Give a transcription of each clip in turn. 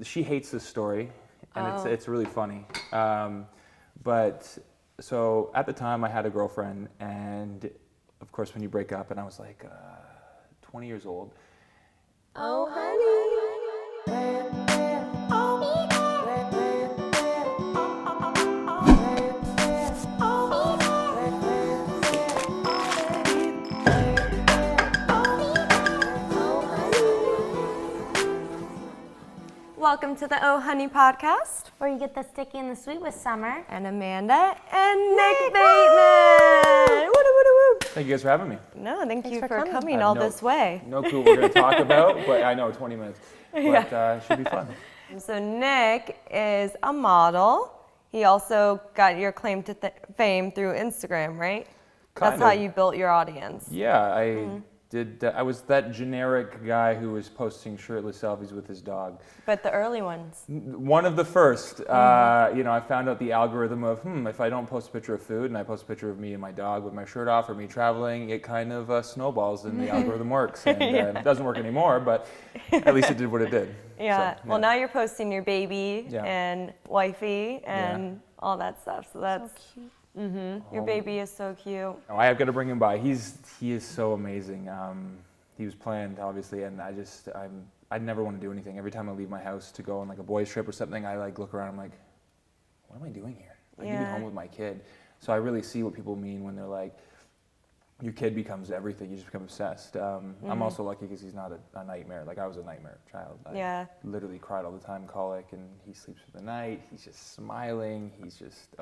she hates this story, and it's really funny. But so at the time I had a girlfriend, and of course when you break up, and I was like 20 years old. Oh, honey. Welcome to the OHoney podcast, where you get the sticky and the sweet with Summer and Amanda and Nick Bateman. Woo, woo, woo. Thank you guys for having me. No, thank you for coming all this way. No clue what we're going to talk about, but I know 20 minutes. But it should be fun. So Nick is a model. He also got your claim to fame through Instagram, right? That's how you built your audience. Yeah, I did. I was that generic guy who was posting shirtless selfies with his dog. But the early ones. One of the first. I found out the algorithm of, if I don't post a picture of food and I post a picture of me and my dog with my shirt off or me traveling, it kind of snowballs and the algorithm works. And it doesn't work anymore, but at least it did what it did. Yeah. So, well, now you're posting your baby and wifey and all that stuff. So that's so cute. Your baby is so cute. Oh, I have got to bring him by. He is so amazing. He was planned, obviously, and I never want to do anything. Every time I leave my house to go on like a boys trip or something, I like look around. I'm like, what am I doing here? I need to be home with my kid. So I really see what people mean when they're like, your kid becomes everything. You just become obsessed. I'm also lucky because he's not a nightmare. Like I was a nightmare child. I literally cried all the time, colic, and he sleeps through the night. He's just smiling. He's just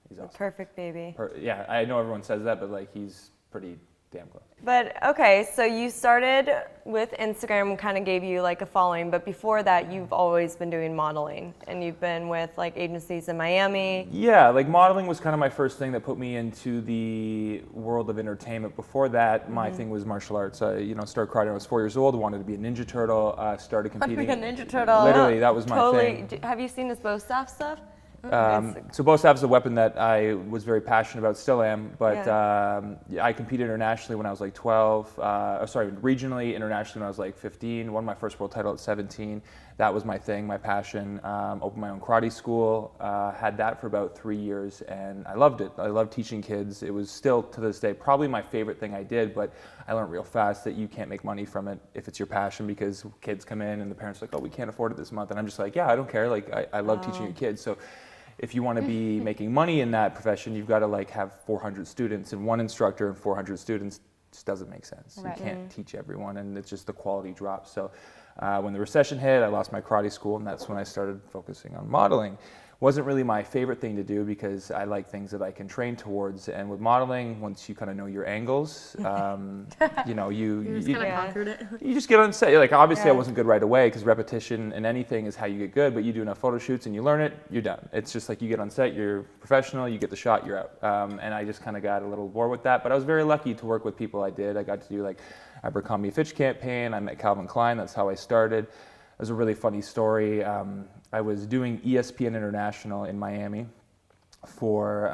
he's awesome. Perfect baby. Yeah, I know everyone says that, but like he's pretty damn close. But okay, so you started with Instagram, kind of gave you like a following, but before that you've always been doing modeling and you've been with like agencies in Miami. Yeah, like modeling was kind of my first thing that put me into the world of entertainment. Before that, my thing was martial arts. I started karate when I was 4 years old, wanted to be a Ninja Turtle, started competing. A Ninja Turtle. Literally, that was my thing. Have you seen his bow staff stuff? So bow staff is a weapon that I was very passionate about, still am, but I competed internationally when I was like 12, regionally, internationally when I was like 15, won my first world title at 17. That was my thing, my passion. Opened my own karate school, had that for about 3 years, and I loved it. I loved teaching kids. It was still, to this day, probably my favorite thing I did, but I learned real fast that you can't make money from it if it's your passion, because kids come in and the parents are like, oh, we can't afford it this month, and I'm just like, yeah, I don't care. Like, I love teaching your kids. So if you want to be making money in that profession, you've got to like have 400 students, and one instructor and 400 students just doesn't make sense. Right. You can't teach everyone, and it's just the quality drops. So when the recession hit, I lost my karate school, and that's when I started focusing on modeling. Wasn't really my favorite thing to do because I like things that I can train towards, and with modeling, once you kind of know your angles, you just kind of conquered it. You just get on set. Like obviously I wasn't good right away because repetition in anything is how you get good, but you do enough photo shoots and you learn it, you're done. It's just like you get on set, you're professional, you get the shot, you're out. And I just kind of got a little bored with that, but I was very lucky to work with people I did. I got to do like Abercrombie Fitch campaign, I met Calvin Klein, that's how I started. It was a really funny story. I was doing ESPN International in Miami for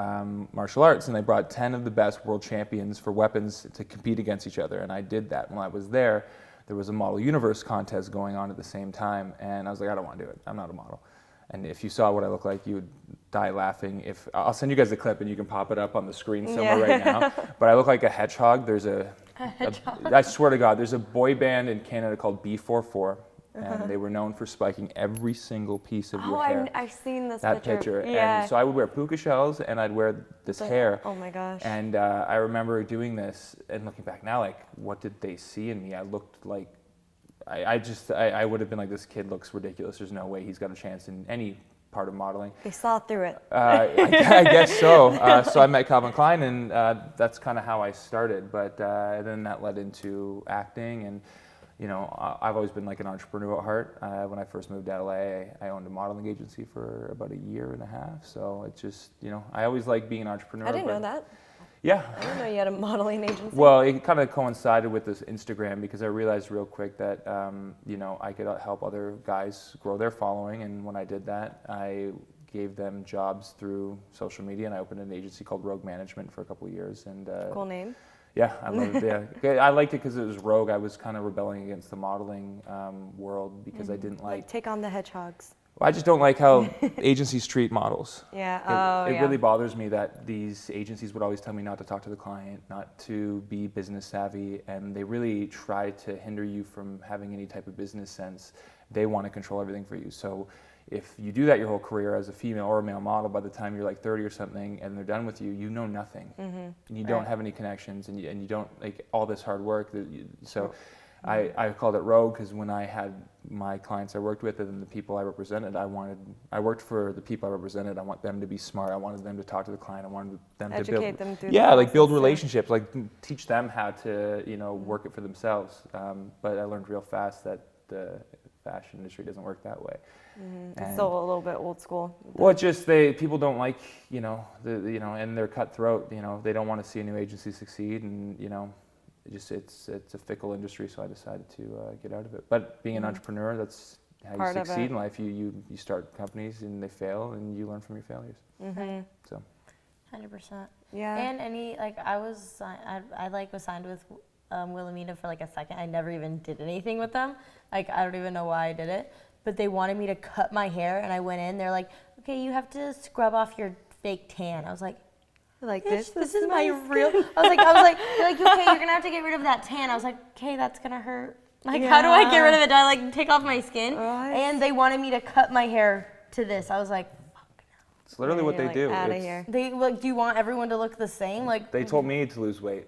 martial arts, and they brought 10 of the best world champions for weapons to compete against each other, and I did that. While I was there, there was a Model Universe contest going on at the same time, and I was like, I don't want to do it. I'm not a model. And if you saw what I look like, you would die laughing. I'll send you guys a clip, and you can pop it up on the screen somewhere right now. But I look like a hedgehog. There's I swear to God, there's a boy band in Canada called B44. And they were known for spiking every single piece of your hair. I've seen this picture. Yeah. And so I would wear puka shells and I'd wear this hair. Oh my gosh. And I remember doing this and looking back now, like, what did they see in me? I looked like, I would have been like, this kid looks ridiculous. There's no way he's got a chance in any part of modeling. They saw through it. I guess so. So I met Calvin Klein, and that's kind of how I started. But then that led into acting, and I've always been like an entrepreneur at heart. When I first moved to LA, I owned a modeling agency for about a year and a half. So it's just, I always like being an entrepreneur. I didn't know that. Yeah. I didn't know you had a modeling agency. Well, it kind of coincided with this Instagram because I realized real quick that, I could help other guys grow their following. And when I did that, I gave them jobs through social media, and I opened an agency called Rogue Management for a couple of years. And cool name. Yeah, I loved it. Yeah, I liked it because it was rogue. I was kind of rebelling against the modeling world because I didn't like take on the hedgehogs. I just don't like how agencies treat models. Yeah. It really bothers me that these agencies would always tell me not to talk to the client, not to be business savvy, and they really try to hinder you from having any type of business sense. They want to control everything for you. So if you do that your whole career as a female or a male model, by the time you're like 30 or something and they're done with you, you know nothing. And you don't have any connections, and you don't like all this hard work. I called it rogue because when I had my clients I worked with and the people I represented, I worked for the people I represented. I want them to be smart. I wanted them to talk to the client. I wanted them to build, them through like build relationships, like teach them how to, work it for themselves. But I learned real fast that the fashion industry doesn't work that way. It's still a little bit old school. Well, people don't like, and they're cutthroat. They don't want to see a new agency succeed, and it's a fickle industry, so I decided to get out of it. But being an entrepreneur, that's how you succeed in life. You start companies and they fail, and you learn from your failures. So 100%. Yeah. And I was signed with Wilhelmina for like a second. I never even did anything with them. I don't even know why I did it, but they wanted me to cut my hair, and I went in. They're like, okay, you have to scrub off your fake tan. I was like, this is my real. I was like, okay, you're gonna have to get rid of that tan. I was like, okay, that's gonna hurt. How do I get rid of it? Do I take off my skin? And they wanted me to cut my hair to this. I was like, fuck no. It's literally what they do. Out of here. They do you want everyone to look the same? They told me to lose weight.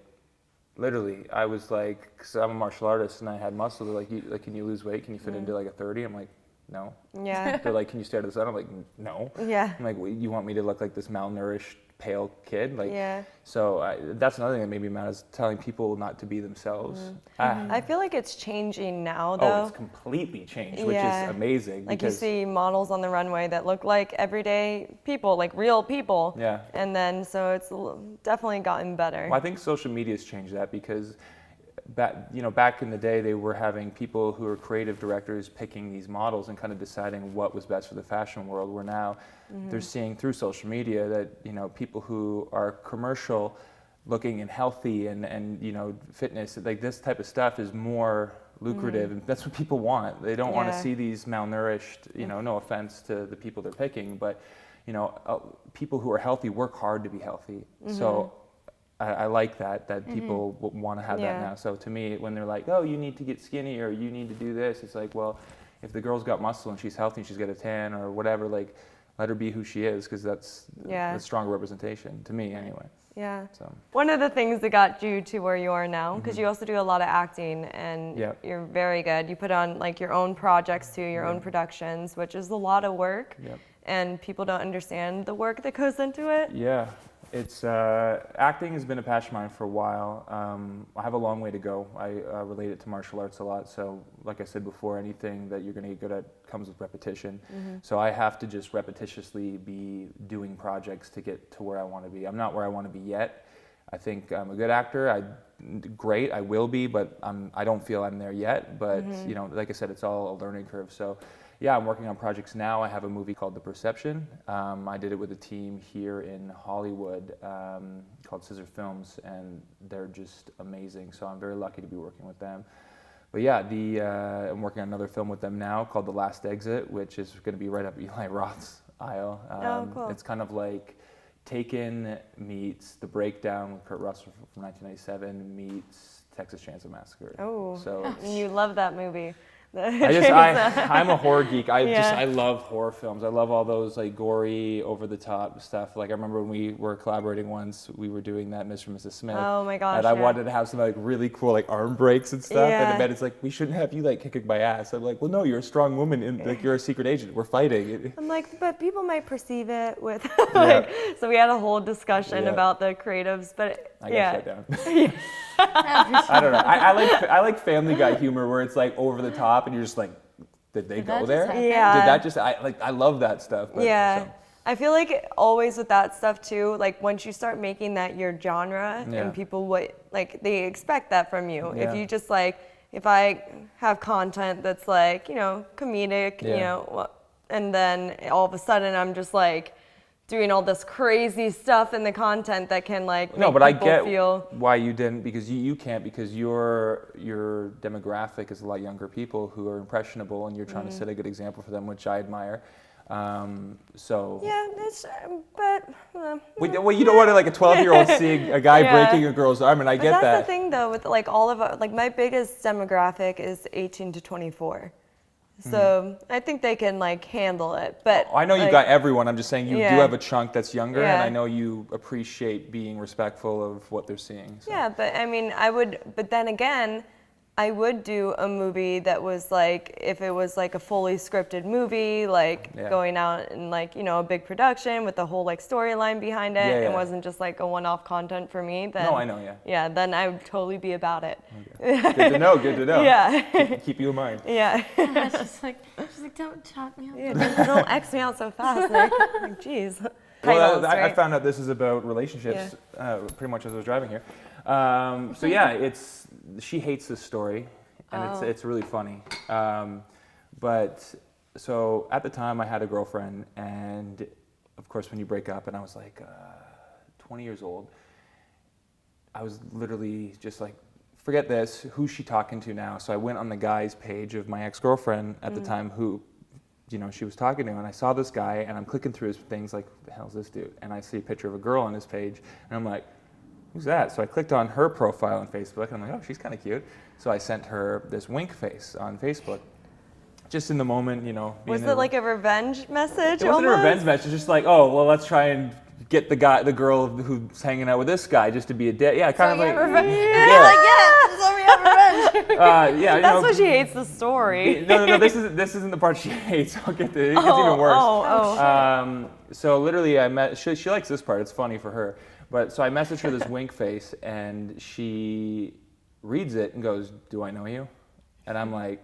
Literally, I was like, because I'm a martial artist and I had muscle. They're like, can you lose weight? Can you fit into like a 30? I'm like, no. Yeah. They're like, can you stare at the sun? I'm like, no. Yeah. I'm like, you want me to look like this malnourished, pale kid? Yeah. So that's another thing that made me mad, is telling people not to be themselves. I feel like it's changing now, though. Oh, it's completely changed, which is amazing. Like you see models on the runway that look like everyday people, like real people. Yeah. And then, so it's definitely gotten better. Well, I think social media's changed that, because back in the day, they were having people who are creative directors picking these models and kind of deciding what was best for the fashion world. Where now they're seeing through social media that people who are commercial looking and healthy and fitness, like this type of stuff is more lucrative, and that's what people want. They don't want to see these malnourished, no offense to the people they're picking, but people who are healthy work hard to be healthy. So I like that people want to have that now. So to me, when they're like, oh, you need to get skinny or you need to do this, it's like, well, if the girl's got muscle and she's healthy and she's got a tan or whatever, like, let her be who she is, because that's a stronger representation to me anyway. Yeah. So one of the things that got you to where you are now, because you also do a lot of acting, and you're very good. You put on like your own projects too, your own productions, which is a lot of work, and people don't understand the work that goes into it. Yeah. It's acting has been a passion of mine for a while. I have a long way to go. I relate it to martial arts a lot. So like I said before, anything that you're going to get good at comes with repetition. So I have to just repetitiously be doing projects to get to where I want to be. I'm not where I want to be yet. I think I'm a good actor. Great, I will be, but I don't feel I'm there yet. But like I said, it's all a learning curve. So yeah, I'm working on projects now. I have a movie called The Perception. I did it with a team here in Hollywood called Scissor Films, and they're just amazing. So I'm very lucky to be working with them. But yeah, I'm working on another film with them now called The Last Exit, which is going to be right up Eli Roth's aisle. Cool. It's kind of like Taken meets The Breakdown with Kurt Russell from 1997 meets Texas Chainsaw Massacre. Oh, so you love that movie. I'm a horror geek. I love horror films. I love all those like gory, over the top stuff. Like I remember when we were collaborating once, we were doing that Mr. and Mrs. Smith. Oh my gosh. And I wanted to have some like really cool like arm breaks and stuff. And it's like, we shouldn't have you like kicking my ass. I'm like, well, no, you're a strong woman and like you're a secret agent. We're fighting. I'm like, but people might perceive it with so we had a whole discussion about the creatives, but I got shut down. I don't know. I like Family Guy humor where it's like over the top and you're just like, did they go there? Yeah. Did that just? I love that stuff. But, yeah. So. I feel like always with that stuff too. Like once you start making that your genre, and people they expect that from you. Yeah. If you just if I have content that's comedic, and then all of a sudden I'm just like doing all this crazy stuff in the content that can like no, make but I people get feel. why you didn't, because you can't, because your demographic is a lot younger people who are impressionable, and you're trying to set a good example for them, which I admire. So Yeah, but well, you don't want to like a 12-year-old seeing a guy breaking a girl's arm, and I get that's that. the thing though, with like all of like my biggest demographic is 18 to 24. So I think they can like handle it, but I know you like, got everyone. I'm just saying you do Yeah. have a chunk that's younger, and Yeah. I know you appreciate being respectful of what they're seeing. So. Yeah, but I mean, but then again, I would do a movie that was like, if it was like a fully scripted movie, like going out and like, a big production with the whole like storyline behind it. It wasn't just like a one-off content for me. Then, no, I know, yeah. Yeah, then I would totally be about it. Okay. Good to know, good to know. Yeah. Keep you in mind. Yeah. she's like, don't chop me up. Yeah, don't X me out so fast. Like, geez. Well, Titles, I right? found out this is about relationships pretty much as I was driving here. So yeah, she hates this story, and it's really funny. But so at the time I had a girlfriend, and of course when you break up, and I was like 20 years old, I was literally just like, forget this, who's she talking to now? So I went on the guy's page of my ex-girlfriend at the time who she was talking to, and I saw this guy, and I'm clicking through his things like, who the hell's this dude? And I see a picture of a girl on his page, and I'm like, who's that? So I clicked on her profile on Facebook, and I'm like, oh, she's kind of cute. So I sent her this wink face on Facebook. Just in the moment, Was it like a revenge message? It wasn't almost? a revenge message, just like, oh, well, let's try and get the girl who's hanging out with this guy just to be a dick. Yeah, kind of like. Revenge. Yeah. Like, yeah, so we have revenge. Yeah, That's why she hates the story. No. This isn't the part she hates. I'll get to it. It gets even worse. So literally, she likes this part. It's funny for her. But so I messaged her this wink face, and she reads it and goes, "Do I know you?" And I'm like,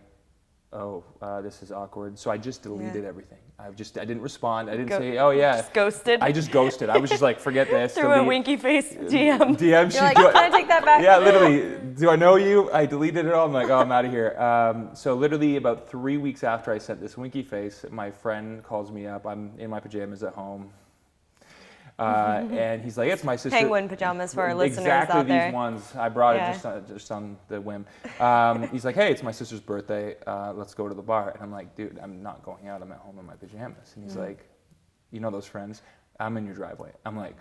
"Oh, this is awkward." So I just deleted everything. I didn't respond. I didn't say, "Oh yeah." Just ghosted. I just ghosted. I was just like, "Forget this." Threw a winky face DM. DM. You're like, can I take that back? Yeah, literally. Do I know you? I deleted it all. I'm like, oh, I'm out of here. So literally about 3 weeks after I sent this winky face, my friend calls me up. I'm in my pajamas at home. And he's like, it's my sister. Penguin pajamas for our listeners exactly out there. These ones. I brought it just on the whim. He's like, hey, it's my sister's birthday. Let's go to the bar. And I'm like, dude, I'm not going out. I'm at home in my pajamas. And he's like, you know those friends? I'm in your driveway. I'm like,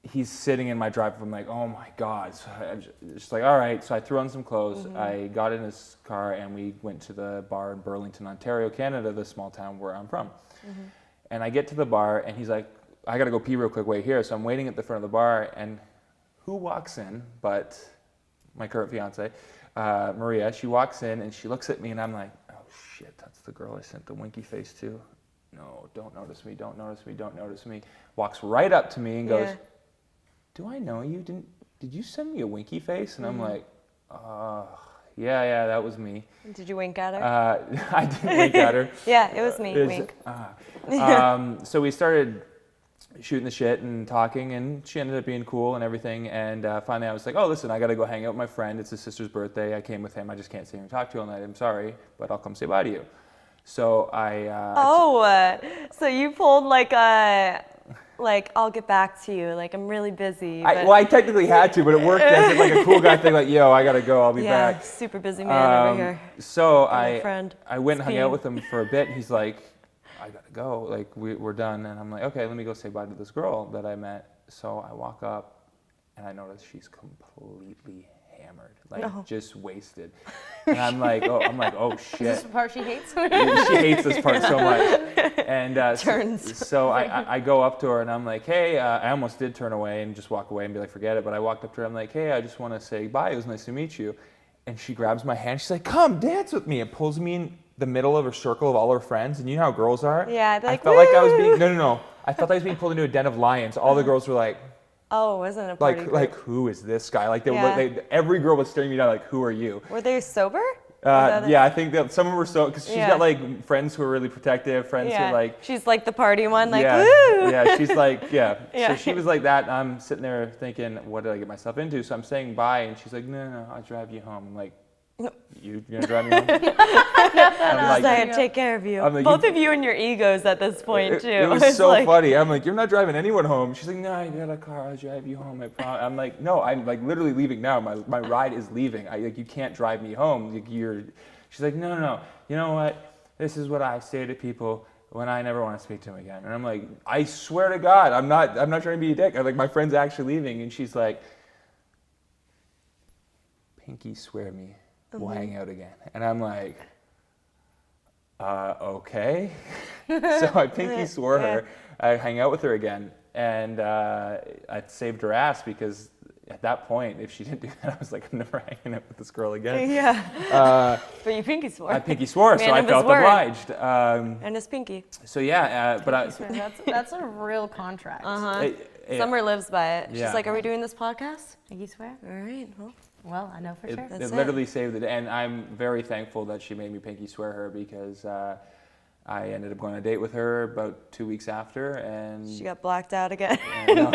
he's sitting in my driveway. I'm like, oh my God. So I'm just like, all right. So I threw on some clothes. I got in his car, and we went to the bar in Burlington, Ontario, Canada, the small town where I'm from. And I get to the bar, and he's like, I got to go pee real quick, wait here. So I'm waiting at the front of the bar, and who walks in but my current fiance, Maria. She walks in, and she looks at me, and I'm like, oh shit, that's the girl I sent the winky face to. No, don't notice me, don't notice me, don't notice me. Walks right up to me and goes, do I know you? Did you send me a winky face? And I'm like, yeah, that was me. Did you wink at her? I didn't wink at her. Yeah, it was me, wink. So we started shooting the shit and talking, and she ended up being cool and everything. And finally I was like, oh, listen, I got to go hang out with my friend. It's his sister's birthday. I came with him. I just can't sit here and talk to you all night. I'm sorry, but I'll come say bye to you. So so you pulled like I'll get back to you. Like, I'm really busy. I technically had to, but it worked as like a cool guy thing. Like, yo, I got to go. I'll be back. Yeah, super busy man over here. So I went and hung out with him for a bit. And he's like, I got to go. Like, we're done. And I'm like, okay, let me go say bye to this girl that I met. So I walk up, and I notice she's completely hammered, like just wasted. And I'm like, oh shit. Is this the part she hates? She hates this part so much. And so I go up to her, and I'm like, hey, I almost did turn away and just walk away and be like, forget it. But I walked up to her, I'm like, hey, I just want to say bye. It was nice to meet you. And she grabs my hand. She's like, come dance with me. And pulls me in the middle of her circle of all her friends. And you know how girls are? Yeah, they're like, I felt like I was being, no. I felt like I was being pulled into a den of lions. All the girls were like, oh, it wasn't a party group. Like, who is this guy? Like, every girl was staring me down like, who are you? Were they sober? Yeah, I think that some of them were so, because she's got like friends who are really protective, friends who are like. She's like the party one, like, yeah, woo! Yeah, she's like, yeah. So she was like that. And I'm sitting there thinking, what did I get myself into? So I'm saying bye, and she's like, no, I'll drive you home. I'm like, You're gonna drive me home? I'm like, take care of you. Like, both of you and your egos at this point too. It was so funny. I'm like, you're not driving anyone home. She's like, no, I got a car. I'll drive you home. I promise. I'm like, no, I'm like literally leaving now. My ride is leaving. You can't drive me home. She's like, no. You know what? This is what I say to people when I never want to speak to them again. And I'm like, I swear to God, I'm not trying to be a dick. I'm like, my friend's actually leaving, and she's like, pinky swear me. We'll hang out again. And I'm like, okay. So I pinky swore her. I hang out with her again. And I saved her ass because at that point, if she didn't do that, I was like, I'm never hanging out with this girl again. Yeah. But you pinky swore. I pinky swore, so I felt obliged. And it's pinky. So yeah, but that's a real contract. Sommer lives by it. Yeah. She's like, are we doing this podcast? Pinky swear? All right. Well, I know for sure. It literally saved it, and I'm very thankful that she made me pinky swear her because I ended up going on a date with her about 2 weeks after, and she got blacked out again. No.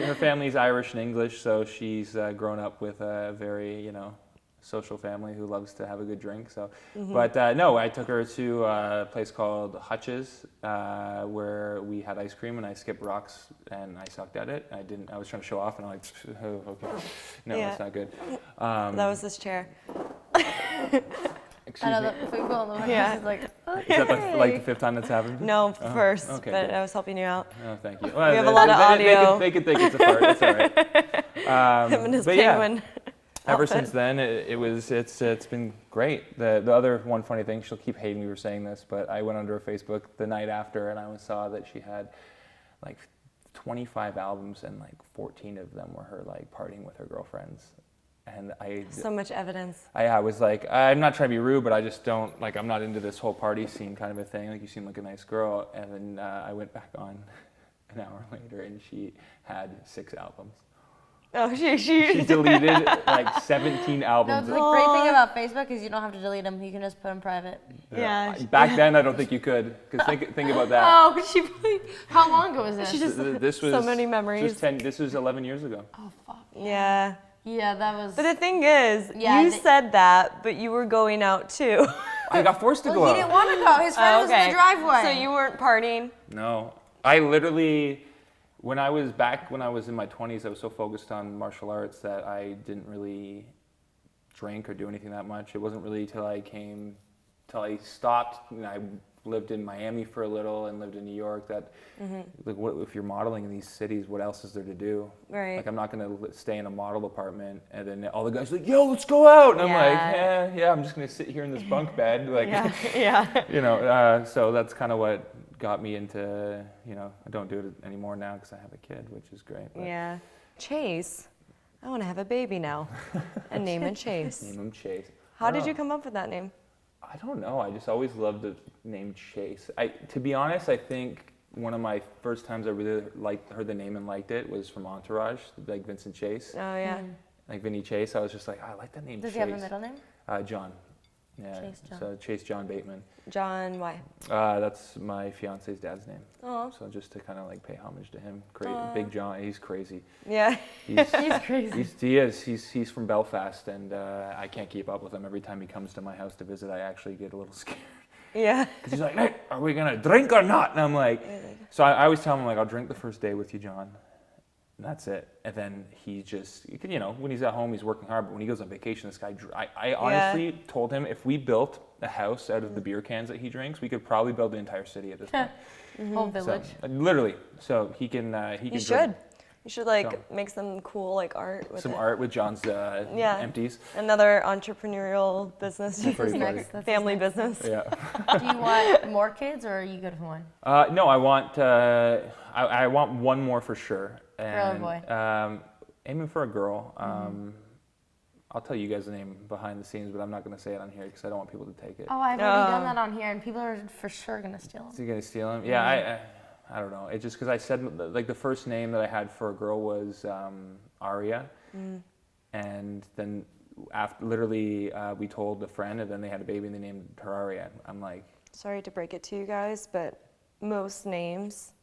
Her family's Irish and English, so she's grown up with a very social family who loves to have a good drink. So, but no, I took her to a place called Hutch's where we had ice cream, and I skipped rocks and I sucked at it. I was trying to show off, and I'm like, oh, okay, no, it's not good. That was this chair. Excuse me. If we go on the Yeah. like, okay. Is that like the fifth time that's happened? No, first, okay, but good. I was helping you out. Oh, thank you. We have a lot of audio. They could think it's a fart. It's all right. Him and his but penguin. Yeah, ever since then, it's been great. The other one funny thing, she'll keep hating me for saying this, but I went under her Facebook the night after, and I saw that she had like 25 albums, and like 14 of them were her like partying with her girlfriends. And so much evidence. I was like, I'm not trying to be rude, but I just don't, like, I'm not into this whole party scene kind of a thing. Like, you seem like a nice girl. And then I went back on an hour later, and she had 6 albums. Oh, she deleted like 17 albums. No, the great thing about Facebook is you don't have to delete them. You can just put them private. Yeah. Back then, I don't think you could, because think about that. Oh, how long ago was this? This was so many memories. This was 11 years ago. Oh, fuck. Yeah. Yeah, that was. But the thing is, you said that, but you were going out too. I got forced to go out. He didn't want to go. His friend was in the driveway. So you weren't partying? No. I literally, when I was in my 20s, I was so focused on martial arts that I didn't really drink or do anything that much. It wasn't really till I stopped, and I lived in Miami for a little and lived in New York, that like, what if you're modeling in these cities, what else is there to do? Right. Like, I'm not going to stay in a model apartment and then all the guys are like, yo, let's go out, and I'm like, yeah, I'm just going to sit here in this bunk bed, like, so that's kind of what got me into, I don't do it anymore now because I have a kid, which is great. But. Yeah. Chase, I want to have a baby now and name him Chase. Name him Chase. How did you come up with that name? I don't know. I just always loved the name Chase. To be honest, I think one of my first times I really heard the name and liked it was from Entourage, like Vincent Chase. Oh, yeah. Like Vinny Chase. I was just like, I like that name. Does Chase. he have a middle name? John. Yeah. Chase John. So Chase John Bateman. John, why? That's my fiance's dad's name. Oh. So just to kind of like pay homage to him. Big John. He's crazy. Yeah. He's crazy. He is. He's from Belfast, and I can't keep up with him. Every time he comes to my house to visit, I actually get a little scared. Yeah. Because he's like, Nick, are we going to drink or not? And I'm like, so I always tell him, like, I'll drink the first day with you, John. And that's it. And then he just, when he's at home, he's working hard. But when he goes on vacation, this guy, I honestly told him if we built a house out of the beer cans that he drinks, we could probably build the entire city at this point. Whole village. So, literally. So he can You should. You should make some cool art with art with John's empties. Another entrepreneurial business. Pretty funny. Family business. Yeah. Do you want more kids, or are you good with one? No, I want I want one more for sure. And, girl or boy? Aiming for a girl. I'll tell you guys the name behind the scenes, but I'm not going to say it on here because I don't want people to take it. Oh, I've already done that on here, and people are for sure going to steal them. Is he going to steal him? Yeah, I don't know. It's just because I said, like, the first name that I had for a girl was Aria. And then literally we told a friend, and then they had a baby and they named her Aria. I'm like... Sorry to break it to you guys, but most names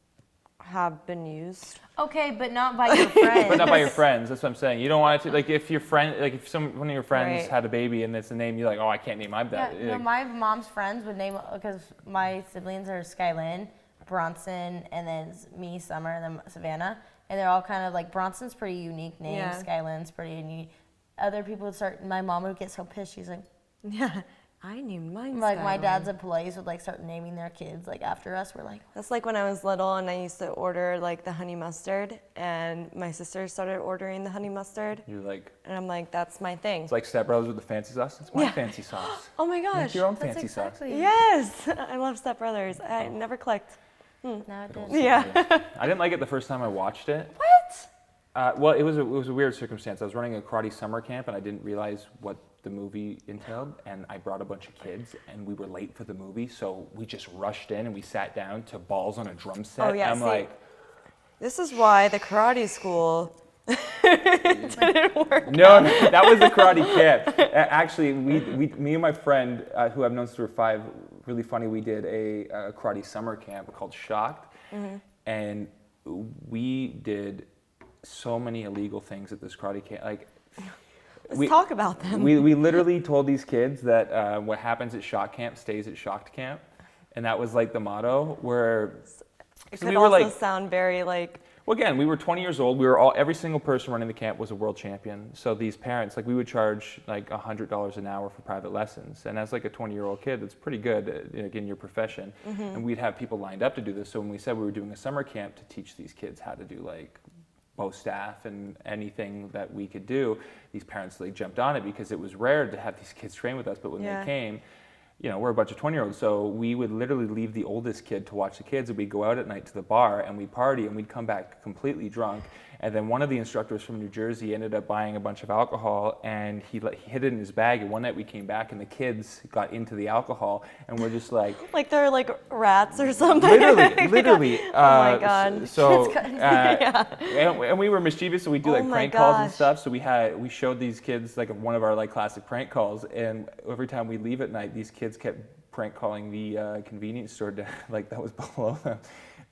have been used. Okay, but not by your friends. But not by your friends. That's what I'm saying. You don't want it to, like, if your friend, like, if one of your friends Right. had a baby and it's a name, you're like, oh, I can't name my baby. Yeah, no, my mom's friends would name, because my siblings are Skylin, Bronson, and then me, Summer, and then Savannah. And they're all kind of like, Bronson's pretty unique name, Yeah. Skylin's pretty unique. Other people would start, my mom would get so pissed, she's like, Yeah, I named mine. like my Skyline. dad's a police would like start naming their kids like after us. We're like, That's like when I was little and I used to order like the honey mustard, and my sister started ordering the honey mustard, You're like, and I'm like, that's my thing. it's like Step Brothers with the fancy sauce. It's my fancy sauce. Oh my Make gosh. your own that's fancy sauce. exactly. Yes, I love Step Brothers. I never clicked. Now it does. Yeah. I didn't like it the first time I watched it. What? Well, it was a weird circumstance. I was running a karate summer camp, and I didn't realize what the movie entailed. And I brought a bunch of kids, and we were late for the movie, so we just rushed in and we sat down to Balls on a Drum Set. Oh, yeah, and I'm see, like, This is why the karate school didn't work. no, that was the karate camp. Actually, me and my friend, who I've known since we were 5, really funny. We did a karate summer camp called Shocked, and we did so many illegal things at this karate camp. Like, Let's talk about them. we literally told these kids that what happens at Shock Camp stays at Shocked Camp, and that was like the motto. Where It so could we were also like, sound very like, well, again, we were 20 years old. We were all, every single person running the camp was a world champion. So these parents, like, we would charge like $100 an hour for private lessons. And as like a 20-year-old kid, that's pretty good in your profession. And we'd have people lined up to do this. So when we said we were doing a summer camp to teach these kids how to do like bow staff and anything that we could do, these parents like jumped on it because it was rare to have these kids train with us. But when they came, you know, we're a bunch of 20-year-olds, so we would literally leave the oldest kid to watch the kids, and we'd go out at night to the bar, and we'd party, and we'd come back completely drunk. And then one of the instructors from New Jersey ended up buying a bunch of alcohol, and he hid it in his bag. And one night we came back, and the kids got into the alcohol, and we're just like they're like rats or something. literally. Oh my God. So, and we were mischievous, so we do like Oh my prank calls and gosh. stuff. So we showed these kids like one of our like classic prank calls, and every time we leave at night, these kids kept prank calling the convenience store like that was below them.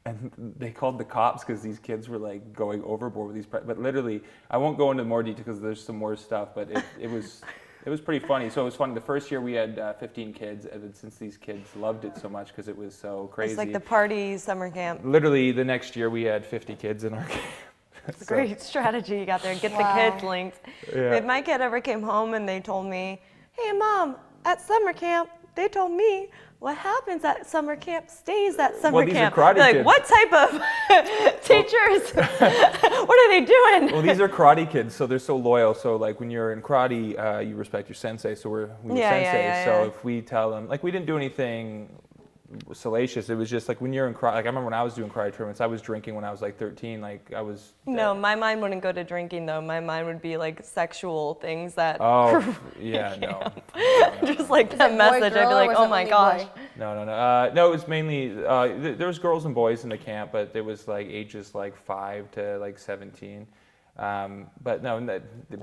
And they called the cops because these kids were like going overboard with these. But literally, I won't go into more detail because there's some more stuff. But it was pretty funny. So it was funny. The first year we had 15 kids, and then since these kids loved it so much because it was so crazy. It's like the party summer camp. Literally, the next year we had 50 kids in our camp. It's a great strategy you got there. Get the kids linked. Yeah. If my kid ever came home and they told me, "Hey, Mom, at summer camp, they told me what happens at summer camp stays at summer these are camp." karate Like, kids. what type of teachers? What are they doing? Well, these are karate kids, so they're so loyal. So like when you're in karate, you respect your sensei. So we were sensei. So if we tell them, like, we didn't do anything salacious. It was just like when you're in karate. Like I remember when I was doing karate tournaments, I was drinking when I was like 13. Like I was. No, my mind wouldn't go to drinking though. My mind would be like sexual things that. Oh yeah, no. Just like that boy, message, I'd girl, be or like, was oh it my only gosh. boy? No. No, it was mainly there was girls and boys in the camp, but it was like ages like 5 to like 17. But no,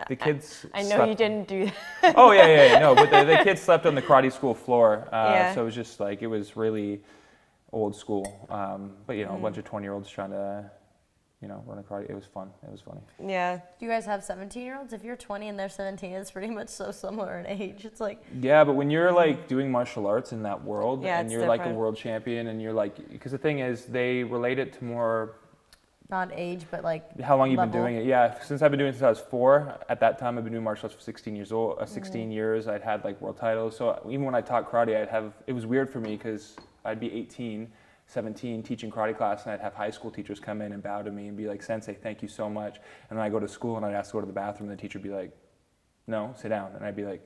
the kids. I know slept. you didn't do that. Oh yeah. No, but the kids slept on the karate school floor, Yeah. so it was just like it was really old school. But you know, a bunch of 20-year-olds trying to, run a karate. It was fun. It was funny. Yeah. Do you guys have 17-year-olds? If you're 20 and they're 17, it's pretty much so similar in age. It's like, Yeah, but when you're like doing martial arts in that world, Yeah, and it's you're like a different. world champion, and you're like, because the thing is, they relate it to more not age, but like how long you've level. been doing it. Yeah, since I've been doing it since I was 4. At that time, I've been doing martial arts for 16 years old. 16 years. I'd had like world titles. So even when I taught karate, it was weird for me because I'd be 18, 17 teaching karate class, and I'd have high school teachers come in and bow to me and be like, "Sensei, thank you so much." And then I go to school and I'd ask to go to the bathroom, and the teacher would be like, "No, sit down." And I'd be like,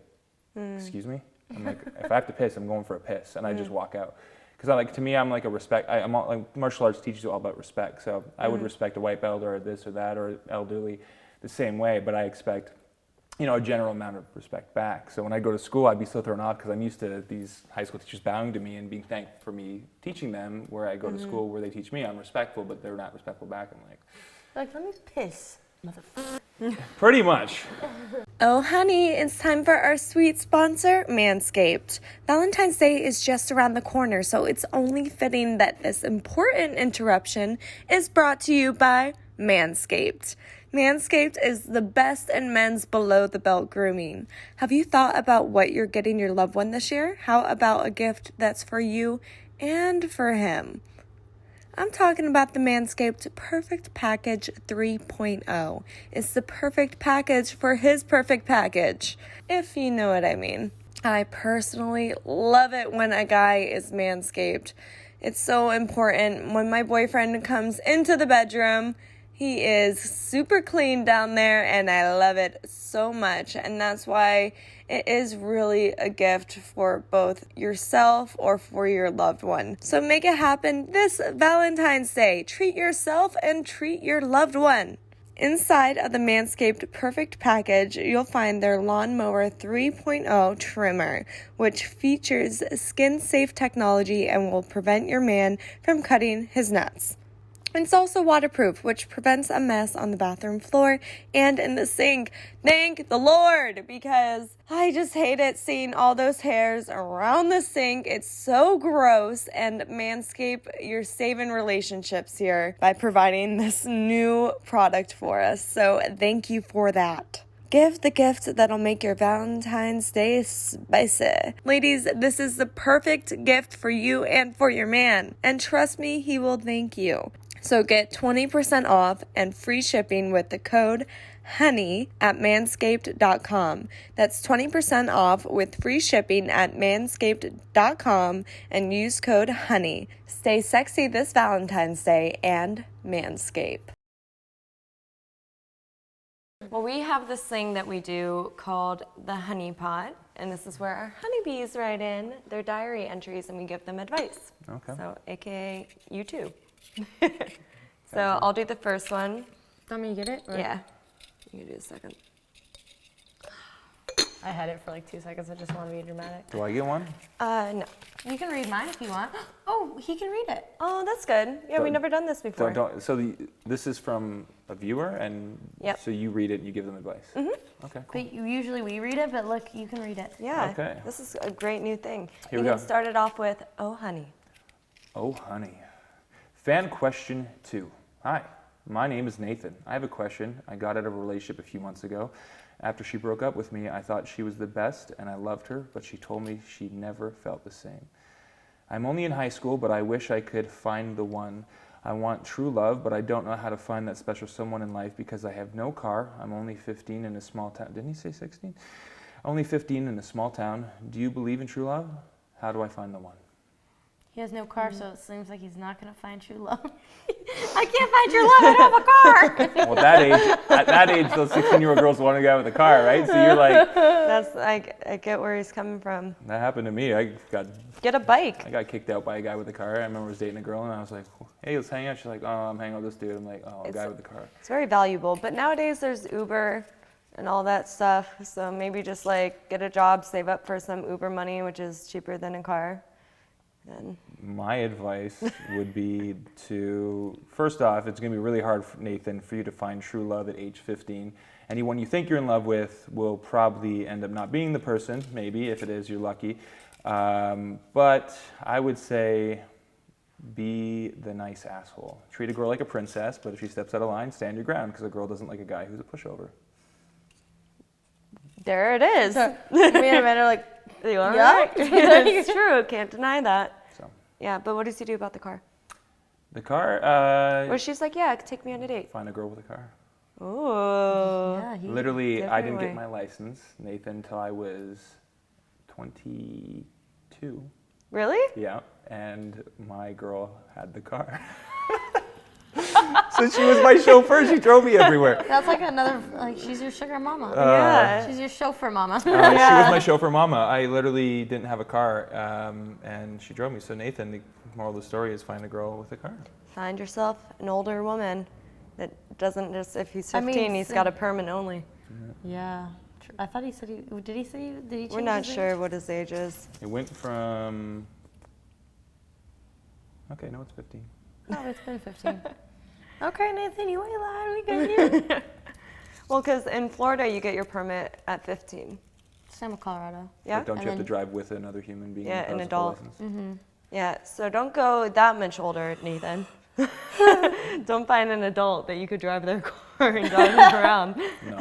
"Excuse me?" I'm like, "If I have to piss, I'm going for a piss," and I just walk out. Because to me, I'm like a respect. I'm all, like martial arts teaches you all about respect. So I would respect a white belt or this or that or elderly the same way, but I expect, a general amount of respect back. So when I go to school, I'd be so thrown off because I'm used to these high school teachers bowing to me and being thanked for me teaching them. Where I go to school where they teach me, I'm respectful, but they're not respectful back. I'm like, let me piss, motherfucker. Pretty much. Oh, honey, it's time for our sweet sponsor, Manscaped. Valentine's Day is just around the corner, so it's only fitting that this important interruption is brought to you by Manscaped. Manscaped is the best in men's below-the-belt grooming. Have you thought about what you're getting your loved one this year? How about a gift that's for you and for him? I'm talking about the Manscaped Perfect Package 3.0. It's the perfect package for his perfect package, if you know what I mean. I personally love it when a guy is manscaped. It's so important. When my boyfriend comes into the bedroom, he is super clean down there, and I love it so much. And that's why it is really a gift for both yourself or for your loved one. So make it happen this Valentine's Day. Treat yourself and treat your loved one. Inside of the Manscaped Perfect Package, you'll find their Lawnmower 3.0 trimmer, which features skin-safe technology and will prevent your man from cutting his nuts. It's also waterproof, which prevents a mess on the bathroom floor and in the sink. Thank the Lord, because I just hate it seeing all those hairs around the sink. It's so gross, and Manscaped, you're saving relationships here by providing this new product for us. So thank you for that. Give the gift that'll make your Valentine's Day spicy. Ladies, this is the perfect gift for you and for your man. And trust me, he will thank you. So get 20% off and free shipping with the code HONEY at manscaped.com. That's 20% off with free shipping at manscaped.com and use code HONEY. Stay sexy this Valentine's Day and Manscaped. Well, we have this thing that we do called the Honeypot, and this is where our honeybees write in their diary entries and we give them advice. Okay. So, aka you too. So I'll do the first one. Want me to get it? Or? Yeah. You can do the second. I had it for like 2 seconds. I just want to be dramatic. Do I get one? No. You can read mine if you want. Oh, he can read it. Oh, that's good. Yeah, we've never done this before. This is from a viewer, and Yep. so you read it and you give them advice. Mm-hmm. Okay, cool. But usually we read it, but look, you can read it. Yeah. Okay. This is a great new thing. Here you we can go. start it off with, oh, honey. Oh, honey. Fan question 2. Hi, my name is Nathan. I have a question. I got out of a relationship a few months ago. After she broke up with me, I thought she was the best and I loved her, but she told me she never felt the same. I'm only in high school, but I wish I could find the one. I want true love, but I don't know how to find that special someone in life because I have no car. I'm only 15 in a small town. Didn't he say 16? Only 15 in a small town. Do you believe in true love? How do I find the one? He has no car, so it seems like he's not going to find true love. I can't find true love, I don't have a car. Well, at that age, those 16-year-old girls want a guy with a car, right? So you're like... That's, I get where he's coming from. That happened to me. Get a bike. I got kicked out by a guy with a car. I remember I was dating a girl, and I was like, hey, let's hang out. She's like, oh, I'm hanging out with this dude. I'm like, oh, a guy with a car. It's very valuable. But nowadays there's Uber and all that stuff. So maybe just like get a job, save up for some Uber money, which is cheaper than a car. Then my advice would be to, first off, it's going to be really hard, Nathan, for you to find true love at age 15. Anyone you think you're in love with will probably end up not being the person, maybe, if it is, you're lucky. But I would say be the nice asshole. Treat a girl like a princess, but if she steps out of line, stand your ground, because a girl doesn't like a guy who's a pushover. there it is. So, me and Amanda are like, You are yeah. right. It's true. Can't deny that. So Yeah, but what does he do about the car? the car, Or she's like, yeah, take me on a date. find a girl with a car. Ooh. Yeah, Literally, I didn't Definitely. get my license, Nathan, until I was 22. Really? Yeah, and my girl had the car. So she was my chauffeur. She drove me everywhere. That's like another, like, she's your sugar mama. Yeah. She's your chauffeur mama. She was my chauffeur mama. I literally didn't have a car, and she drove me. So Nathan, the moral of the story is find a girl with a car. Find yourself an older woman that doesn't just, if he's I 15, mean, he's so- got a permit only. Yeah. I thought he said did he change We're not his age? sure what his age is. It went from, okay, no, it's 15. Oh, it's been 15. Okay, Nathan, you ain't lying. We got you. Well, because in Florida, you get your permit at 15. Same with Colorado. Yeah. But don't you have to drive with another human being? Yeah, an regardless of the adult. license? Mm-hmm. Yeah, so don't go that much older, Nathan. Don't find an adult that you could drive their car and drive them around. No.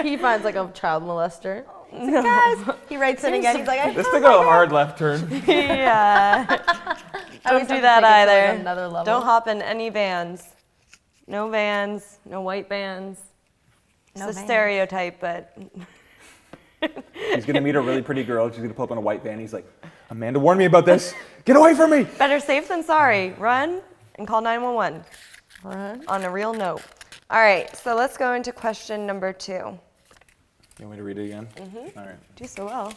He finds like a child molester. He's like, guys, he writes in again. He's like, This took a hard left turn. Yeah. Don't do that take it to, either. like, another level. Don't hop in any vans. No vans, no white vans. It's No a vans. stereotype, but He's going to meet a really pretty girl. She's going to pull up in a white van. He's like, Amanda warned me about this. Get away from me. better safe than sorry. Run and call 911 on a real note. All right, so let's go into question number 2. You want me to read it again? Mm-hmm. All right. Do so well.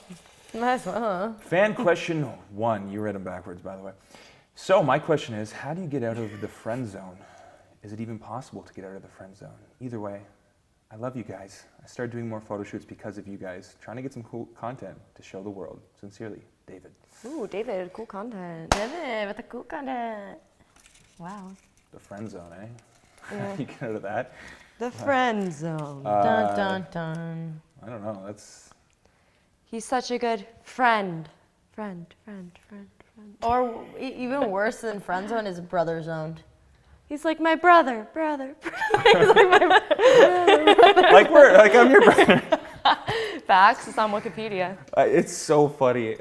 might as well, huh? Fan question 1. You read them backwards, by the way. So my question is, how do you get out of the friend zone? Is it even possible to get out of the friend zone? Either way, I love you guys. I started doing more photo shoots because of you guys. Trying to get some cool content to show the world. Sincerely, David. Ooh, David, cool content. David with the cool content. Wow. The friend zone, eh? How do you get out of that? The friend zone. Dun dun dun. I don't know. That's He's such a good friend. Friend. Or even worse than friend zone is brother zoned. He's like my brother. like I'm your brother. Facts. It's on Wikipedia. It's so funny.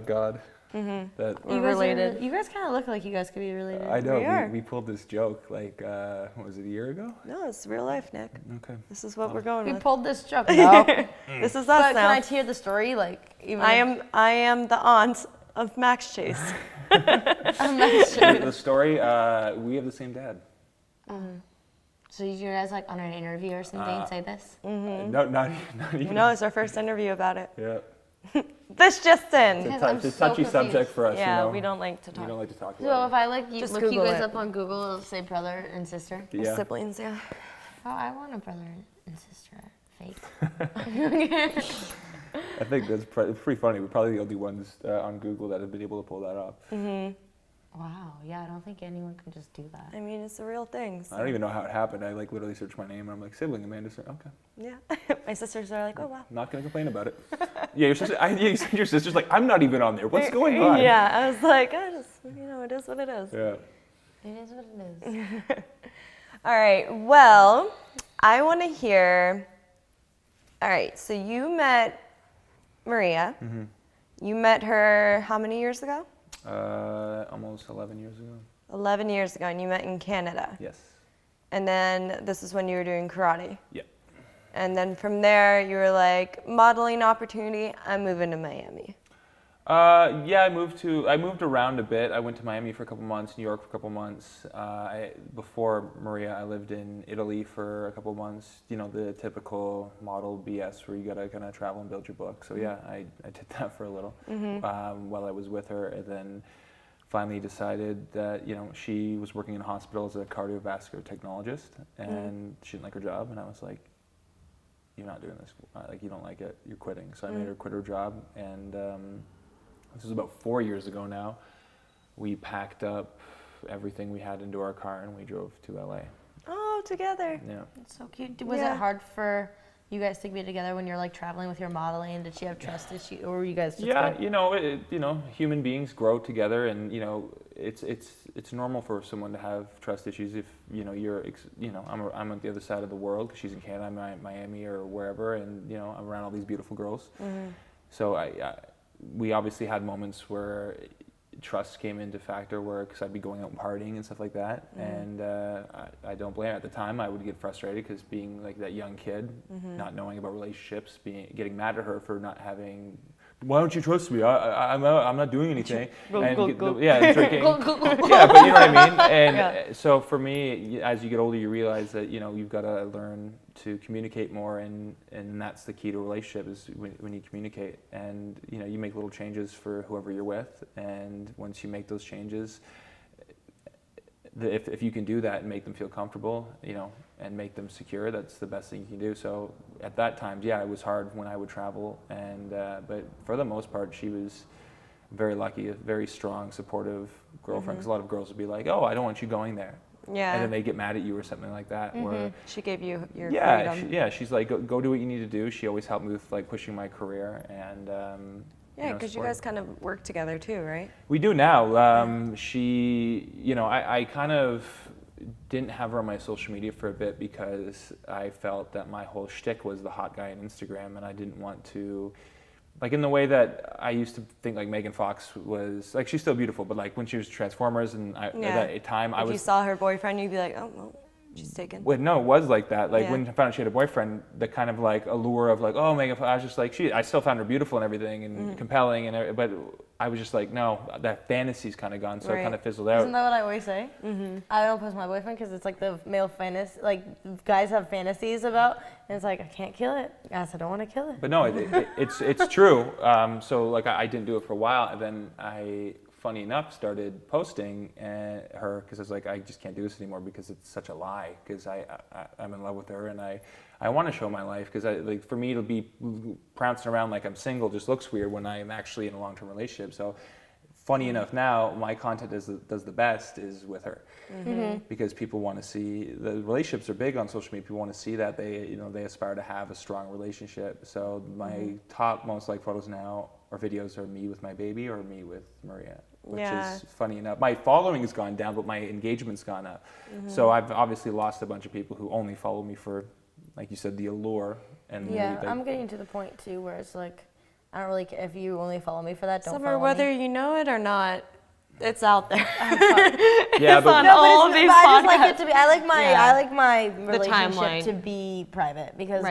God. Mm-hmm. That We're related. You guys kind of look like you guys could be related. I know. We are. We pulled this joke like what was it, a year ago? No, it's real life, Nick. Okay. This is what we're going We with. pulled this joke. No. This is us But now. can I hear the story? Like, even I am the aunt of Max Chase. I'm not sure. The story. We have the same dad. So you guys like on an interview or something say this? No, not even. No, it's our first interview about it. Yeah. This just in. It's I'm a so touchy subject confused. for us. Yeah, you know? we don't like to We talk. don't like to talk So about if I like Just look you Google guys it. up on Google, it'll say brother and sister. it. Yeah. Siblings, yeah. Oh, I want a brother and sister. Fake. I think that's pretty funny. We're probably the only ones on Google that have been able to pull that up. Wow. Yeah, I don't think anyone can just do that. I mean, it's a real thing. So. I don't even know how it happened. I like literally searched my name and I'm like sibling Amanda. Okay. Yeah. My sisters are like, oh, wow. Not gonna complain about it. Yeah, your sister. You said your sister's like, I'm not even on there. What's going on? Yeah, I was like, I just, it is what it is. Yeah. It is what it is. All right, well, I want to hear. All right, so you met Maria. Mm-hmm. You met her how many years ago? Almost 11 years ago. 11 years ago, and you met in Canada. Yes. And then this is when you were doing karate. Yeah. And then from there, you were like, modeling opportunity, I'm moving to Miami. Yeah, I moved around a bit. I went to Miami for a couple months, New York for a couple months. Before Maria, I lived in Italy for a couple months. You know, the typical model BS where you gotta kind of travel and build your book. So yeah, I did that for a little while I was with her, and then finally decided that, you know, she was working in a hospital as a cardiovascular technologist, and she didn't like her job, and I was like, you're not doing this. Like, you don't like it, you're quitting. So I made her quit her job, and this was about 4 years ago now. We packed up everything we had into our car and we drove to LA. Oh, together. Yeah. That's so cute. Was Yeah. it hard for you guys to be together when you're like traveling with your modeling? Did she have trust issues, or were you guys just Yeah, good? you know, human beings grow together, and you know, it's normal for someone to have trust issues if I'm at the other side of the world because she's in Canada, I'm in Miami or wherever, and you know, I'm around all these beautiful girls. So we obviously had moments where trust came into factor, where because I'd be going out and partying and stuff like that, and I don't blame her. At the time I would get frustrated because being like that young kid, not knowing about relationships, getting mad at her for not having. Why don't you trust me? I'm not doing anything. And drinking. Yeah, but you know what I mean. And so for me, as you get older, you realize that you know you've got to learn to communicate more, and that's the key to a relationship is when you communicate, and you know you make little changes for whoever you're with, and once you make those changes, if you can do that and make them feel comfortable, you know, and make them secure, that's the best thing you can do. So at that time, yeah, it was hard when I would travel, and but for the most part, she was very lucky, a very strong, supportive girlfriend. Because a lot of girls would be like, "Oh, I don't want you going there," Yeah. And then they get mad at you or something like that. Where she gave you your freedom. She's like, go do what you need to do. She always helped me with like pushing my career and. Yeah, because you guys kind of work together too, right? We do now. She, I kind of didn't have her on my social media for a bit because I felt that my whole shtick was the hot guy on Instagram, and I didn't want to, like, in the way that I used to think like Megan Fox was, like, she's still beautiful, but like when she was Transformers and at that time, if you saw her boyfriend, you'd be like, oh, well, she's taken. Well, no, it was like that. Like when I found out she had a boyfriend, the kind of like allure of like, oh, Megan Fox, I was just like, I still found her beautiful and everything and compelling, but I was just like, no, that fantasy's kind of gone, so it kind of fizzled out. Isn't that what I always say? I don't post my boyfriend because it's like the male fantasy, like guys have fantasies about, and it's like, I can't kill it. Guys, I don't want to kill it. But no, it's true. So like I didn't do it for a while, and then I, funny enough, started posting her because I was like, I just can't do this anymore because it's such a lie. Because I'm in love with her and I want to show my life because like for me to be prancing around like I'm single just looks weird when I'm actually in a long-term relationship. So funny enough, now my content does the best is with her because people want to see the relationships are big on social media. People want to see that they aspire to have a strong relationship. So my top most liked photos now or videos are me with my baby or me with Maria. Which is funny enough. My following has gone down, but my engagement's gone up. So I've obviously lost a bunch of people who only follow me for, like you said, the allure. And I'm getting to the point too where it's like, I don't really care if you only follow me for that. Don't Sommer, follow whether me. you know it or not, it's out there. Yeah, it's on all of these podcasts. I just like it to be. I like my relationship to be private because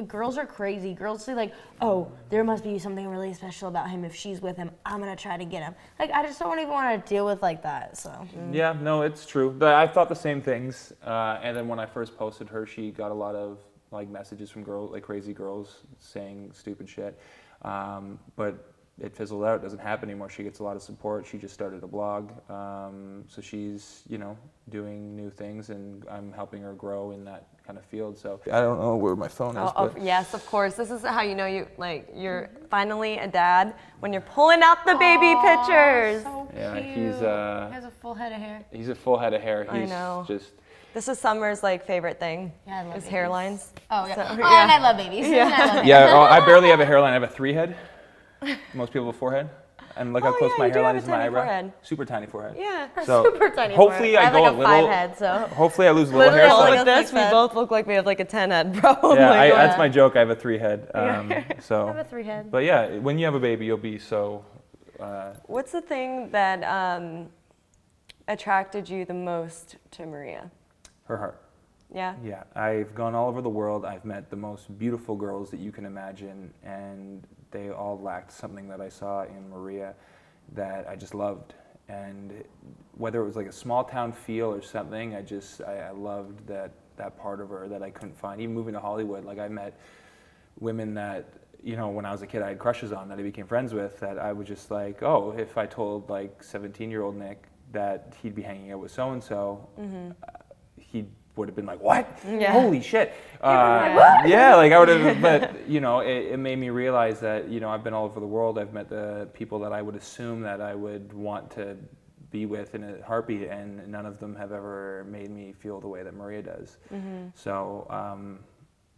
girls are crazy. Girls say like, oh, there must be something really special about him if she's with him. I'm gonna try to get him. Like I just don't even want to deal with like that. So. Yeah, no, it's true. But I thought the same things. And then when I first posted her, she got a lot of like messages from girls, like crazy girls saying stupid shit. But it fizzled out. It doesn't happen anymore. She gets a lot of support. She just started a blog. So she's, doing new things and I'm helping her grow in that kind of field. So I don't know where my phone is. But yes, of course. This is how you know you're finally a dad when you're pulling out the baby pictures. So cute. Yeah, he has a full head of hair. He's a full head of hair. He's I know. Just. This is Sommer's favorite thing. Yeah, I love his babies. hairlines. Oh yeah. So, and I love babies. Yeah. And I love Yeah, I barely have a hairline. I have a 3 head. Most people have a 4 head. And look how close my you do hairline have is a to my tiny eyebrow. forehead. Super tiny forehead. Yeah. So super tiny. hopefully forehead. I go have a like a little. 5 head, so. Hopefully I lose a little hair. All So with this, we both look like we have like a 10 head problem. yeah, that's my joke. I have a 3 head. So. I have a 3 head. But yeah, when you have a baby, you'll be so. What's the thing that attracted you the most to Maria? Her heart. Yeah. Yeah, I've gone all over the world. I've met the most beautiful girls that you can imagine, and they all lacked something that I saw in Maria that I just loved. And whether it was like a small town feel or something, I loved that part of her that I couldn't find. Even moving to Hollywood, like I met women that, when I was a kid I had crushes on that I became friends with, that I was just like, oh, if I told like 17-year-old Nick that he'd be hanging out with so-and-so, he would have been like, what? Yeah. Holy shit. Yeah, like I would have, but it made me realize that, I've been all over the world. I've met the people that I would assume that I would want to be with in a heartbeat, and none of them have ever made me feel the way that Maria does. So,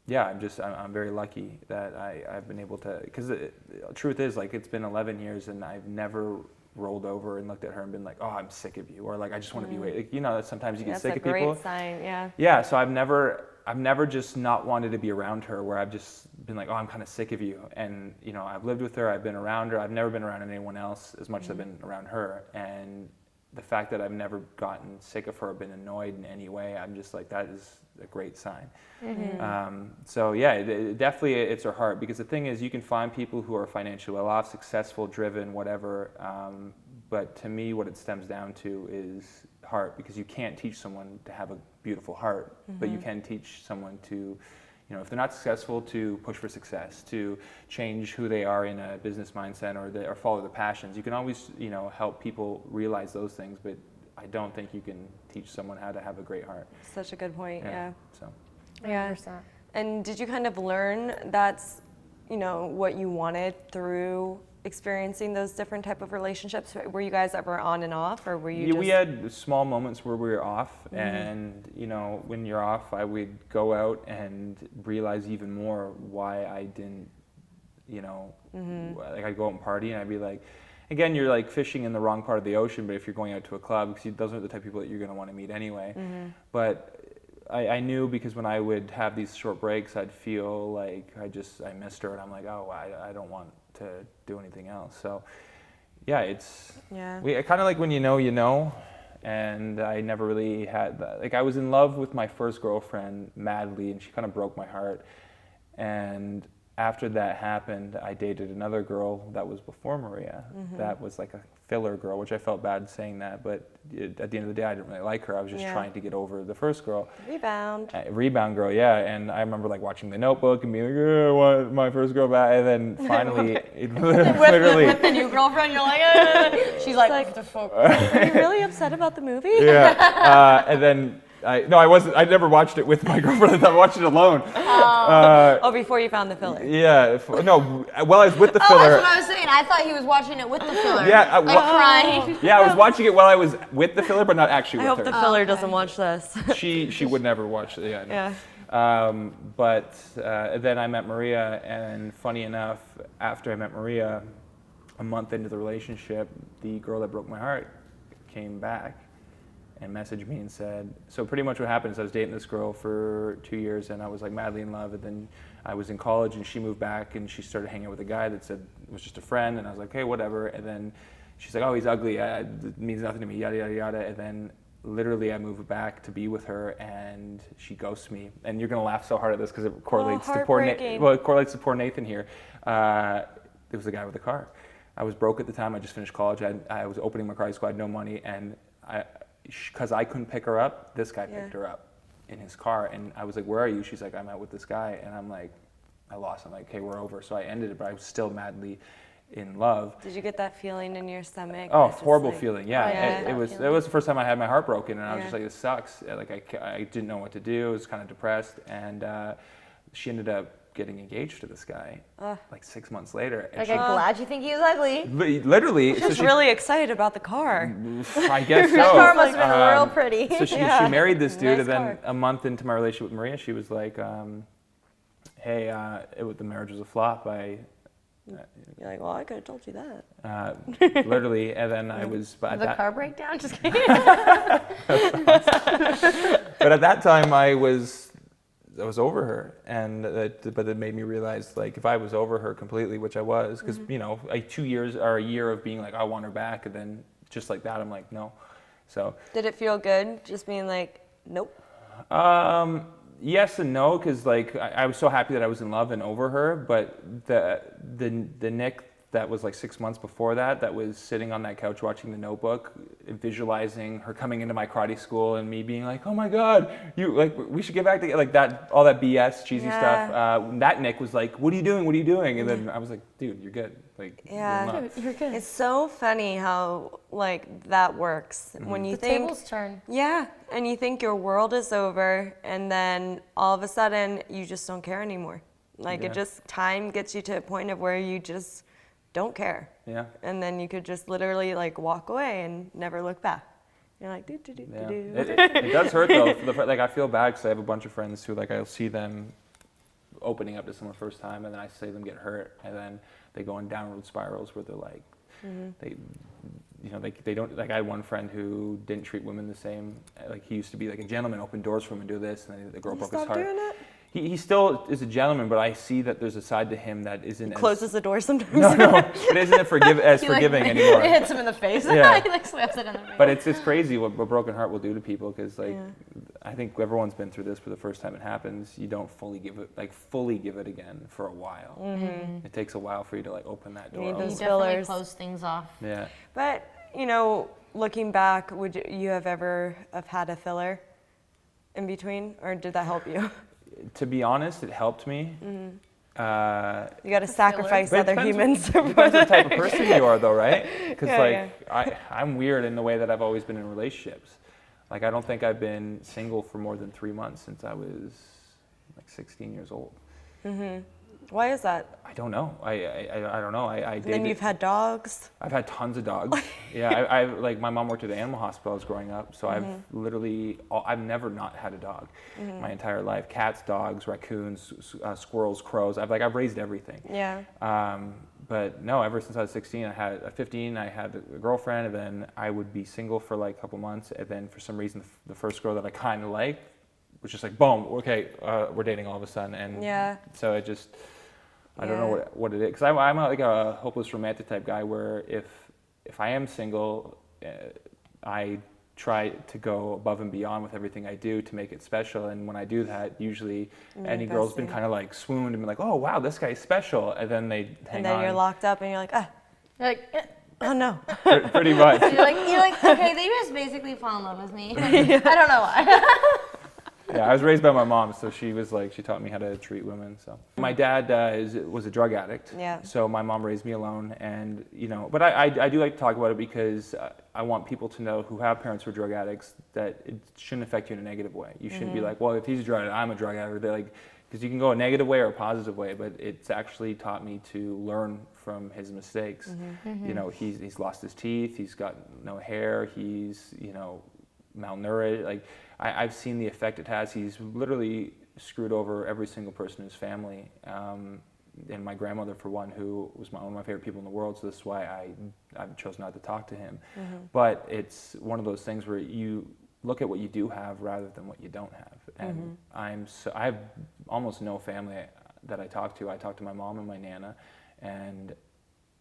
yeah, I'm very lucky that I've been able to, because the truth is, like, it's been 11 years and I've never rolled over and looked at her and been like, oh, I'm sick of you, or like I just want to be with, sometimes you get sick of people. That's a great sign, yeah. Yeah, so I've never just not wanted to be around her, where I've just been like, oh, I'm kind of sick of you. And I've lived with her, I've been around her, I've never been around anyone else as much as I've been around her. And the fact that I've never gotten sick of her or been annoyed in any way, I'm just like, that is a great sign. So yeah, definitely it's her heart, because the thing is, you can find people who are financially well off, successful, driven, whatever, but to me what it stems down to is heart, because you can't teach someone to have a beautiful heart, but you can teach someone to, if they're not successful, to push for success, to change who they are in a business mindset, or follow their passions. You can always help people realize those things, but I don't think you can teach someone how to have a great heart. Such a good point, yeah. So. Yeah. 100%. And did you kind of learn that's, what you wanted through experiencing those different type of relationships? Were you guys ever on and off, or were you Yeah, we had small moments where we were off, and when you're off, I would go out and realize even more why I didn't, like I'd go out and party, and I'd be like, again, you're like fishing in the wrong part of the ocean, but if you're going out to a club, because those are the type of people that you're going to want to meet anyway. But I knew, because when I would have these short breaks, I'd feel like I missed her, and I'm like, oh, I don't want to do anything else. So yeah, I kind of like when you know, and I never really had that. Like, I was in love with my first girlfriend madly, and she kind of broke my heart. And after that happened, I dated another girl that was before Maria. That was like a filler girl, which I felt bad saying that, but at the end of the day, I didn't really like her. I was just trying to get over the first girl. Rebound girl, yeah. And I remember like watching The Notebook and being like, I want my first girl back. And then finally, literally. With the new girlfriend, you're like, she's like, what the fuck? Are you really upset about the movie? Yeah. And then, I wasn't. I never watched it with my girlfriend. I watched it alone. Before you found the filler. Yeah. No. Well, I was with the filler. That's what I was saying. I thought he was watching it with the filler. Yeah. Crying. Yeah, I was watching it while I was with the filler, but not actually with her. I hope the filler doesn't watch this. She would never watch it. Yeah. No. But then I met Maria, and funny enough, after I met Maria, a month into the relationship, the girl that broke my heart came back and messaged me and said, so pretty much what happened is I was dating this girl for 2 years, and I was like madly in love, and then I was in college, and she moved back, and she started hanging out with a guy that said was just a friend, and I was like, hey, whatever. And then she's like, oh, he's ugly, it means nothing to me, yada, yada, yada. And then literally I moved back to be with her, and she ghosts me. And you're gonna laugh so hard at this because it correlates to poor Nathan here. It was the guy with the car. I was broke at the time. I just finished college. I was opening my karate school. I had no money, and because I couldn't pick her up, this guy picked her up in his car, and I was like, where are you? She's like, I'm out with this guy, and I'm like, I lost. I'm like, okay, we're over. So I ended it, but I was still madly in love. Did you get that feeling in your stomach? Oh, horrible feeling. Yeah, it was the first time I had my heart broken, and I was just like, this sucks. Like I didn't know what to do. I was kind of depressed, and she ended up getting engaged to this guy like 6 months later. Like, I'm glad you think he was ugly. Literally. She was really excited about the car. I guess so. The car must have been real pretty. So she married this dude, and then a month into my relationship with Maria, she was like, hey, the marriage was a flop. You're like, well, I could have told you that. Literally, and then I was... Did the car break down? Just kidding. But at that time, I was over her, and but it made me realize, like, if I was over her completely, which I was, because 2 years or a year of being like, I want her back, and then just like that, I'm like, no. So did it feel good, just being like, nope? Yes and no, because like I was so happy that I was in love and over her, but the Nick that was like 6 months before that was sitting on that couch watching The Notebook, visualizing her coming into my karate school and me being like, oh my God, we should get back together, like that, all that BS, cheesy stuff. That Nick was like, what are you doing? What are you doing? And then I was like, dude, you're good. Like, you're good. It's so funny how like that works when you think tables turn. Yeah, and you think your world is over, and then all of a sudden you just don't care anymore. Like it just, time gets you to a point of where you just don't care. Yeah. And then you could just literally like walk away and never look back. You're like, do. It does hurt though. Like I feel bad because I have a bunch of friends who like I'll see them opening up to someone the first time, and then I see them get hurt, and then they go in downward spirals where they're like, they don't, like I had one friend who didn't treat women the same. Like he used to be like a gentleman, open doors for him and do this, and then the girl broke his heart. Doing it? He still is a gentleman, but I see that there's a side to him that isn't closes the door sometimes. No, it isn't as forgiving anymore. It hits him in the face. Yeah. He like slaps it in the face. But it's crazy what a broken heart will do to people, because like I think everyone's been through this. For the first time it happens, you don't fully give it again for a while. Mm-hmm. It takes a while for you to like open that door. You definitely close things off. Yeah. But looking back, would you have ever had a filler in between, or did that help you? To be honest, it helped me. Mm-hmm. You got to sacrifice other humans. It depends on the type of person you are, though, right? Because I'm weird in the way that I've always been in relationships. Like I don't think I've been single for more than 3 months since I was like 16 years old. Mm-hmm. Why is that? I don't know. I don't know. I Then you've had dogs. I've had tons of dogs. Yeah, I like my mom worked at the animal hospital. I was growing up, so I've never not had a dog my entire life. Cats, dogs, raccoons, squirrels, crows. I've raised everything. Yeah. But no, ever since I was 16, at 15, I had a girlfriend, and then I would be single for like a couple months, and then for some reason, the first girl that I kind of liked was just like, boom, okay, we're dating all of a sudden, and so it just. I don't know what it is, because I'm like a hopeless romantic type guy where if I am single, I try to go above and beyond with everything I do to make it special. And when I do that, usually any girl's been kind of like swooned and been like, oh wow, this guy's special, and then they hang on. And then you're locked up and you're like, You're like, oh no. Pretty much. you're like, okay, they just basically fall in love with me. I don't know why. Yeah, I was raised by my mom, so she taught me how to treat women. So my dad was a drug addict. Yeah. So my mom raised me alone, and but I do like to talk about it because I want people to know who have parents who are drug addicts that it shouldn't affect you in a negative way. You shouldn't be like, well, if he's a drug addict, I'm a drug addict. They're like, because you can go a negative way or a positive way, but it's actually taught me to learn from his mistakes. He's lost his teeth, he's got no hair, he's malnourished. Like I've seen the effect it has. He's literally screwed over every single person in his family, and my grandmother for one, who was one of my favorite people in the world. So this is why I chose not to talk to him. But it's one of those things where you look at what you do have rather than what you don't have. And I have almost no family that I talk to. I talk to my mom and my nana, and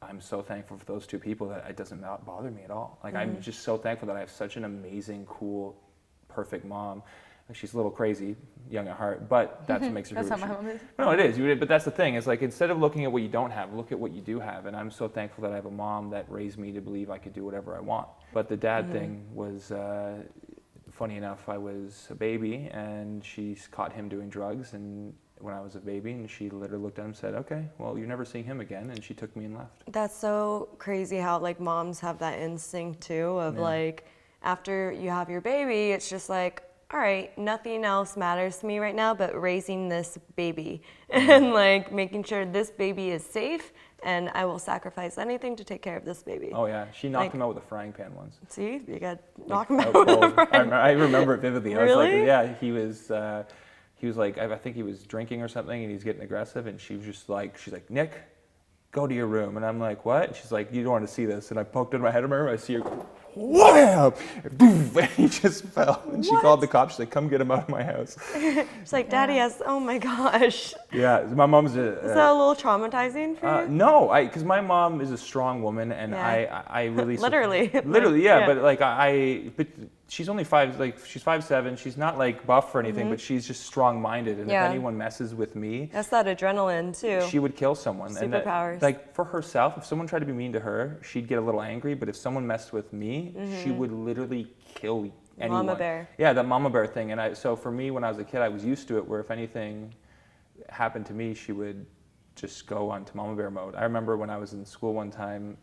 I'm so thankful for those two people that it doesn't bother me at all. Like I'm just so thankful that I have such an amazing, cool, perfect mom. She's a little crazy, young at heart, but that's what makes her who That's she how my mom is. No, it is. But that's the thing. It's like instead of looking at what you don't have, look at what you do have. And I'm so thankful that I have a mom that raised me to believe I could do whatever I want. But the dad thing was, funny enough, I was a baby and she caught him doing drugs and when I was a baby, and she literally looked at him and said, okay, well, you're never seeing him again, and she took me and left. That's so crazy how like moms have that instinct too of like after you have your baby, it's just like, all right, nothing else matters to me right now but raising this baby and like making sure this baby is safe, and I will sacrifice anything to take care of this baby. Oh yeah, she knocked him out with a frying pan once. See, you got knock him out with a frying pan. I remember it vividly. I was Really? like, yeah, he was like, I think he was drinking or something, and he's getting aggressive, and she was just like, she's like, Nick, go to your room. And I'm like, what? And she's like, you don't want to see this. And I poked in my head in my room, I see her, wham! And he just fell. And she called the cops. She's like, come get him out of my house. It's like, Daddy has, oh my gosh. Yeah, my mom's Is that a little traumatizing for you? No, because my mom is a strong woman, and I really literally, yeah. But like but she's only she's 5'7". She's not like buff or anything, but she's just strong-minded. And if anyone messes with me, that's that adrenaline too. She would kill someone. Superpowers. And like for herself, if someone tried to be mean to her, she'd get a little angry. But if someone messed with me, she would literally kill anyone. Mama bear. Yeah, that mama bear thing. And so for me, when I was a kid, I was used to it. Where if anything happened to me, she would just go on to mama bear mode. I remember when I was in school one time.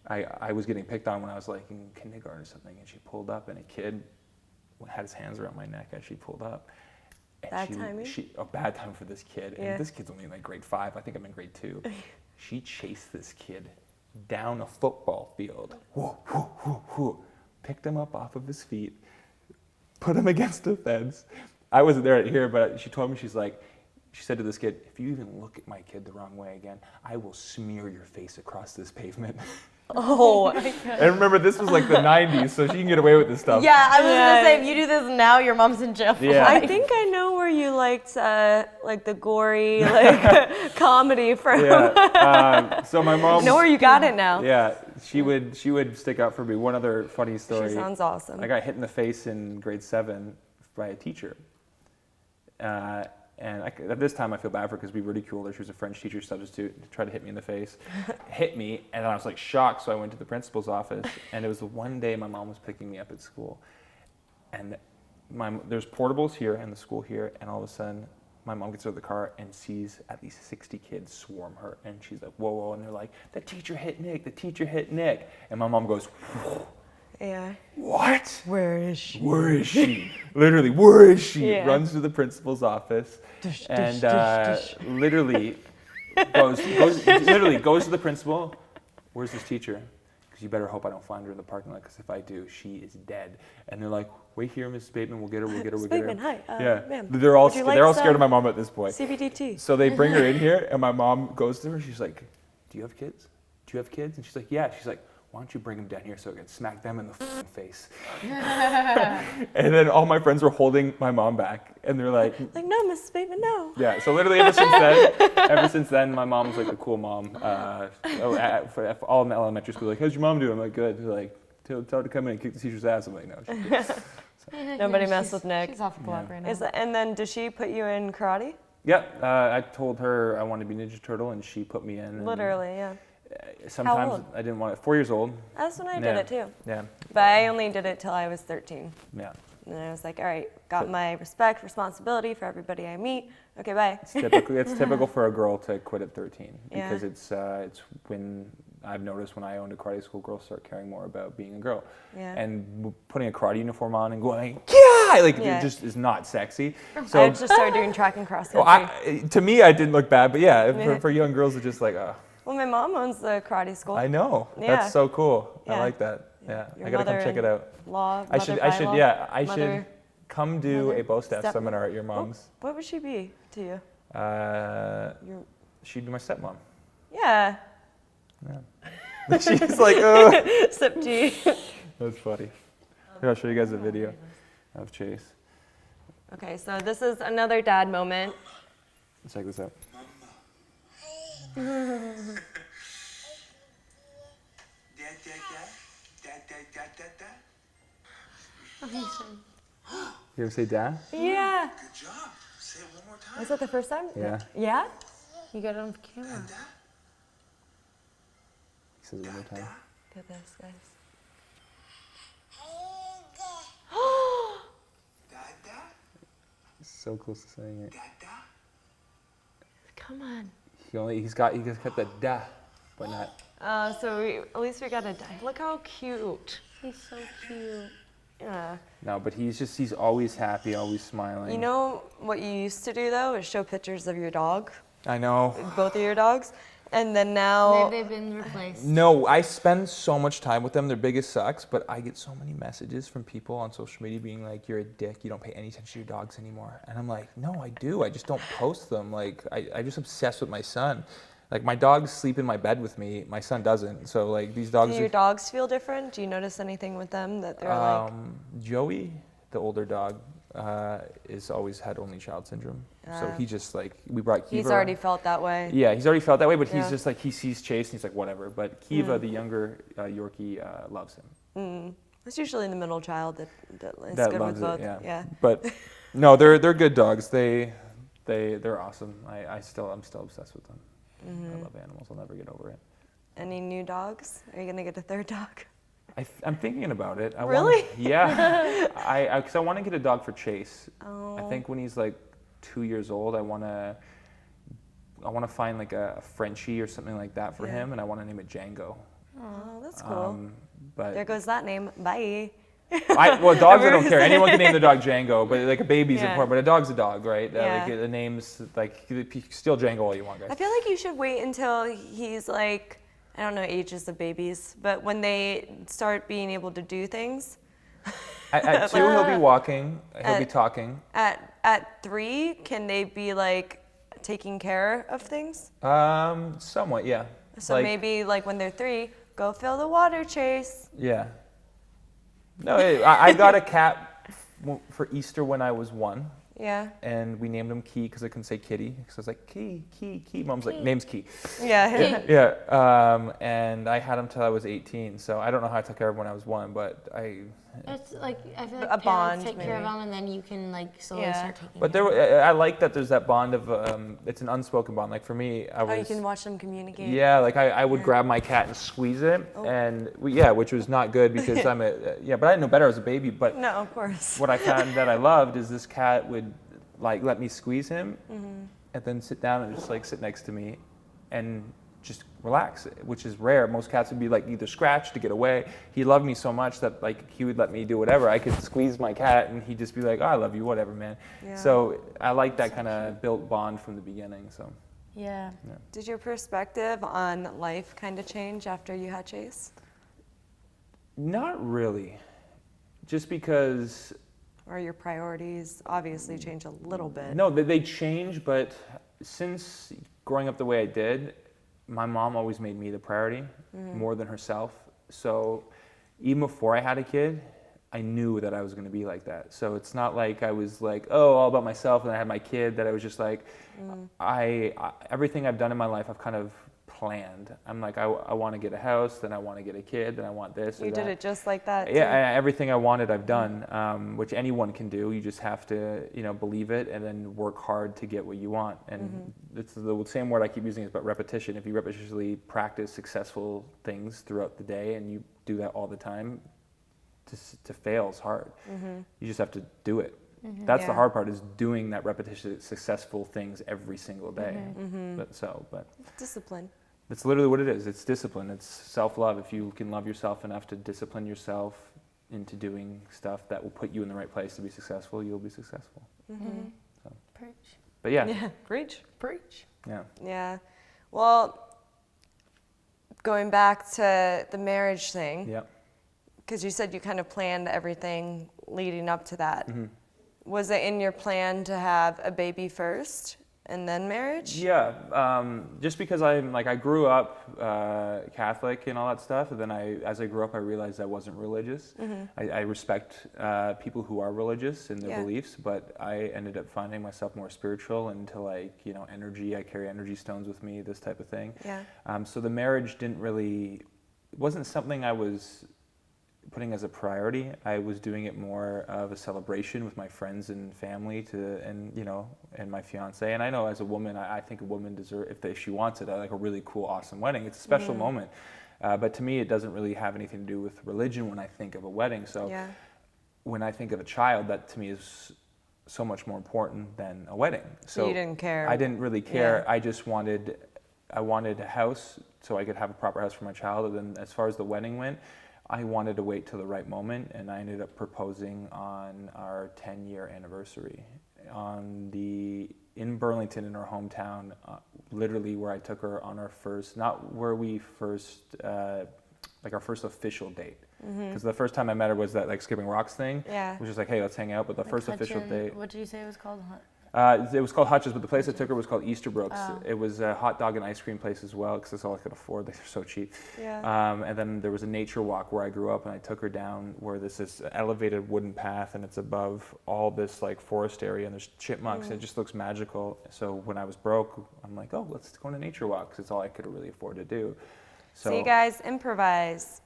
I was getting picked on when I was like in kindergarten or something, and she pulled up, and a kid had his hands around my neck as she pulled up. And bad timing? A bad time for this kid. Yeah. And this kid's only in like grade 5. I think I'm in grade 2. She chased this kid down a football field. Whoo, whoo, whoo, whoo. Picked him up off of his feet, put him against the fence. I wasn't there to hear, but she told me, she said to this kid, if you even look at my kid the wrong way again, I will smear your face across this pavement. Oh, and remember, this was like the 90s, so she can get away with this stuff. Yeah, I was gonna say, if you do this now, your mom's in jail for life. I think I know where you liked like the gory like comedy from. Yeah. So my mom. I know where you got it now. Yeah, she would stick up for me. One other funny story. She sounds awesome. I got hit in the face in grade 7 by a teacher. And at this time, I feel bad for her because we ridiculed her. She was a French teacher substitute, tried to hit me in the face, hit me, and I was like shocked. So I went to the principal's office, and it was the one day my mom was picking me up at school, and there's portables here and the school here, and all of a sudden, my mom gets out of the car and sees at least 60 kids swarm her, and she's like, whoa, whoa, and they're like, the teacher hit Nick, and my mom goes, whoa. Yeah. What? Where is she? Where is she? Literally, where is she? Yeah. Runs to the principal's office and literally goes to the principal. Where's this teacher? Because you better hope I don't find her in the parking lot, because if I do, she is dead. And they're like, wait here, Mrs. Bateman, we'll get her. Mrs. Bateman, hi. Yeah, Ma'am, they're all would you like scared of my mom at this point. CBDT. So they bring her in here, and my mom goes to her. She's like, do you have kids? Do you have kids? And she's like, yeah. She's like, why don't you bring them down here so I can smack them in the face? And then all my friends were holding my mom back, and they're like, no, Mrs. Bateman, no. yeah. So literally ever since then, my mom was like a cool mom. For all in the elementary school, like, how's your mom doing? I'm like, good. They're like, tell her to come in and kick the teacher's ass. I'm like, no. She's good. So. Nobody mess with Nick. She's off the block right now. And then does she put you in karate? Yeah. I told her I wanted to be Ninja Turtle, and she put me in. Literally, yeah. Sometimes I didn't want it. 4 years old. That's when I did it too. Yeah. But I only did it till I was 13. Yeah. And then I was like, all right, got my respect, responsibility for everybody I meet. Okay, bye. It's typical for a girl to quit at 13 because Yeah. it's when I've noticed when I owned a karate school, girls start caring more about being a girl. Yeah. And putting a karate uniform on and going, yeah, like Yeah. it just is not sexy. So I just started doing track and cross country. to me, I didn't look bad, but yeah, for young girls, it's just like, Well, my mom owns the karate school. I know. Yeah. That's so cool. I Yeah. like that. Yeah. Your I gotta come mother check it out. Law, I mother, should come do mother, a bow staff step- seminar at your mom's. What would she be to you? She'd be my stepmom. Yeah. Yeah. She's like, oh. Sip tea. That's funny. Here, I'll show you guys a video of Chase. Okay, so this is another dad moment. Check this out. You ever say dad? Yeah. Good job. Say it one more time. Was that the first time? Yeah. Yeah? You got it on camera. He says it one more time. Look at this, guys. Dada, He's so close to saying it. dada. Come on. He's got that da, but not. So at least we got a dad. Look how cute. He's so cute. Yeah. No, but he's always happy, always smiling. You know what you used to do though is show pictures of your dog, I know. both of your dogs, and then now. They've been replaced. No, I spend so much time with them. They're biggest sucks, but I get so many messages from people on social media being like, "You're a dick. You don't pay any attention to your dogs anymore." And I'm like, "No, I do. I just don't post them. Like, I just obsess with my son. Like, my dogs sleep in my bed with me. My son doesn't. So like these dogs. Do your dogs feel different? Do you notice anything with them that they're like? Joey, the older dog, is always had only child syndrome. So he just like we brought Kiva. He's already felt that way. Yeah, he's already felt that way, but he's Yeah. just like he sees Chase and he's like whatever. But Kiva, the younger Yorkie, loves him. It's usually the middle child that is That good loves with both. it, Yeah. But no, they're good dogs. They're awesome. I'm still obsessed with them. I love animals. I'll never get over it. Any new dogs? Are you gonna get a third dog? I'm thinking about it. Really? Yeah. Because I want to get a dog for Chase. Oh. I think when he's like 2 years old, I want to find like a Frenchie or something like that for Yeah. him, and I want to name it Django. Oh, that's cool. But There goes that name. Bye. well, dogs I don't care. Anyone can name their dog Django, but like a baby's Yeah. important. But a dog's a dog, right? Yeah. Like the name's like you can steal Django all you want, guys. I feel like you should wait until he's like, I don't know ages of babies, but when they start being able to do things. At 2, he'll be walking. He'll be talking. At 3, can they be like taking care of things? Somewhat, yeah. So Like- maybe like when they're 3, go fill the water, Chase. Yeah. No, I got a cat for Easter when I was 1, Yeah. and we named him Key because I couldn't say Kitty. Because I was like, Key. Mom's like, name's Key. Yeah. Yeah. And I had him till I was 18, so I don't know how I took care of him when I was 1, but It's like I feel like A parents bond, take care of maybe. them, and then you can like slowly Yeah. start taking. But I like that there's that bond of it's an unspoken bond. Like for me, I was. Oh, you can watch them communicate. Yeah, like I would grab my cat and squeeze it, and which was not good because but I didn't know better as a baby. But No, of course. what I found that I loved is this cat would like let me squeeze him, and then sit down and just like sit next to me, and just relax, which is rare. Most cats would be like either scratch to get away. He loved me so much that like he would let me do whatever. I could squeeze my cat and he'd just be like, oh, I love you, whatever, man. Yeah. So I like that kind of built bond from the beginning. So yeah. Did your perspective on life kind of change after you had Chase? Not really. Just because... Or your priorities obviously change a little bit. No, they change, but since growing up the way I did, my mom always made me the priority more than herself. So even before I had a kid, I knew that I was going to be like that. So it's not like I was like, oh, all about myself, and I had my kid, that I was just like, I everything I've done in my life, I've kind of planned. I'm like, I want to get a house, then I want to get a kid, then I want this. You did it just like that? Yeah, everything I wanted, I've done, which anyone can do. You just have to, believe it and then work hard to get what you want. And it's the same word I keep using is about repetition. If you repetitiously practice successful things throughout the day and you do that all the time, to fail is hard. You just have to do it. That's the hard part, is doing that repetition, successful things every single day. But discipline. That's literally what it is. It's discipline. It's self-love. If you can love yourself enough to discipline yourself into doing stuff that will put you in the right place to be successful, you'll be successful. So. Preach. But yeah. Preach. Yeah. Yeah. Well, going back to the marriage thing. Yeah. Because you said you kind of planned everything leading up to that. Was it in your plan to have a baby first and then marriage? Yeah, just because I grew up Catholic and all that stuff, and then as I grew up, I realized I wasn't religious. I respect people who are religious in their beliefs, but I ended up finding myself more spiritual into energy. I carry energy stones with me, this type of thing. Yeah. So the marriage wasn't something I was putting as a priority. I was doing it more of a celebration with my friends and family and my fiance. And I know as a woman, I think a woman deserves, if she wants it, like a really cool, awesome wedding. It's a special moment. But to me, it doesn't really have anything to do with religion when I think of a wedding. So when I think of a child, that to me is so much more important than a wedding. So you didn't care? I didn't really care. I just wanted a house so I could have a proper house for my child. And then as far as the wedding went, I wanted to wait till the right moment, and I ended up proposing on our 10-year anniversary in Burlington, in our hometown, literally where I took her on our first, not where we first, our first official date. Because the first time I met her was that Skipping Rocks thing. Yeah. It was just like, hey, let's hang out. But the first official date. What did you say it was called? It was called Hutch's, but the place I took her was called Easterbrooks. Oh. It was a hot dog and ice cream place as well, because that's all I could afford. They're so cheap. Yeah. And then there was a nature walk where I grew up, and I took her down where there's this elevated wooden path, and it's above all this forest area, and there's chipmunks, and it just looks magical. So when I was broke, I'm like, oh, let's go on a nature walk, because it's all I could really afford to do. So you guys improvise.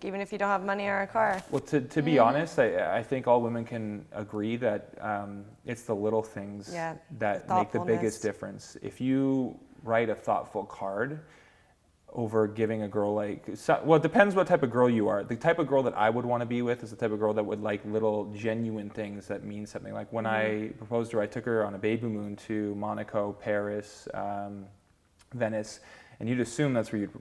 Even if you don't have money or a car. Well, to be honest, I think all women can agree that it's the little things that make the biggest difference. If you write a thoughtful card over giving a girl it depends what type of girl you are. The type of girl that I would want to be with is the type of girl that would like little genuine things that mean something. Like when I proposed to her, I took her on a baby moon to Monaco, Paris, Venice, and you'd assume that's where you'd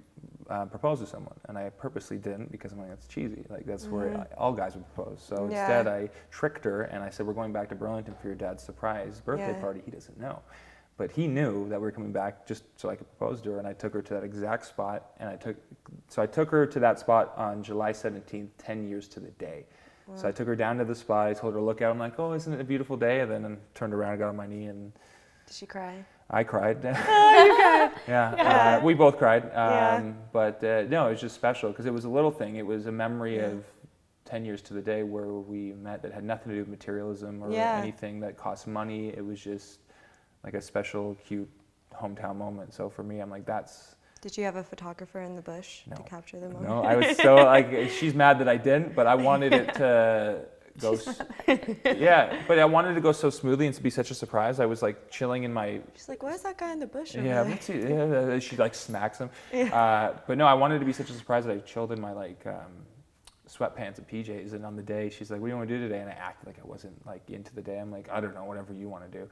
propose to someone, and I purposely didn't, because I'm like, that's cheesy. That's where all guys would propose. So instead, I tricked her, and I said, we're going back to Burlington for your dad's surprise birthday party. He doesn't know, but he knew that we were coming back just so I could propose to her, and I took her to that exact spot, and I took her to that spot on July 17th, 10 years to the day. Wow. So I took her down to the spot. I told her to look out. I'm like, oh, isn't it a beautiful day? And then I turned around and got on my knee and. Did she cry? I cried. Oh, you cried. Yeah, we both cried. But no, it was just special because it was a little thing. It was a memory of 10 years to the day where we met that had nothing to do with materialism or anything that cost money. It was just like a special, cute hometown moment. So for me, I'm like, that's... Did you have a photographer in the bush to capture the moment? No, I was so she's mad that I didn't, but I wanted it to... but I wanted to go so smoothly and to be such a surprise. I was chilling in my. She's like, "Why is that guy in the bush?" She smacks him. But no, I wanted to be such a surprise that I chilled in my sweatpants and PJs. And on the day, she's like, "What do you want to do today?" And I acted like I wasn't into the day. I'm like, "I don't know, whatever you want to do."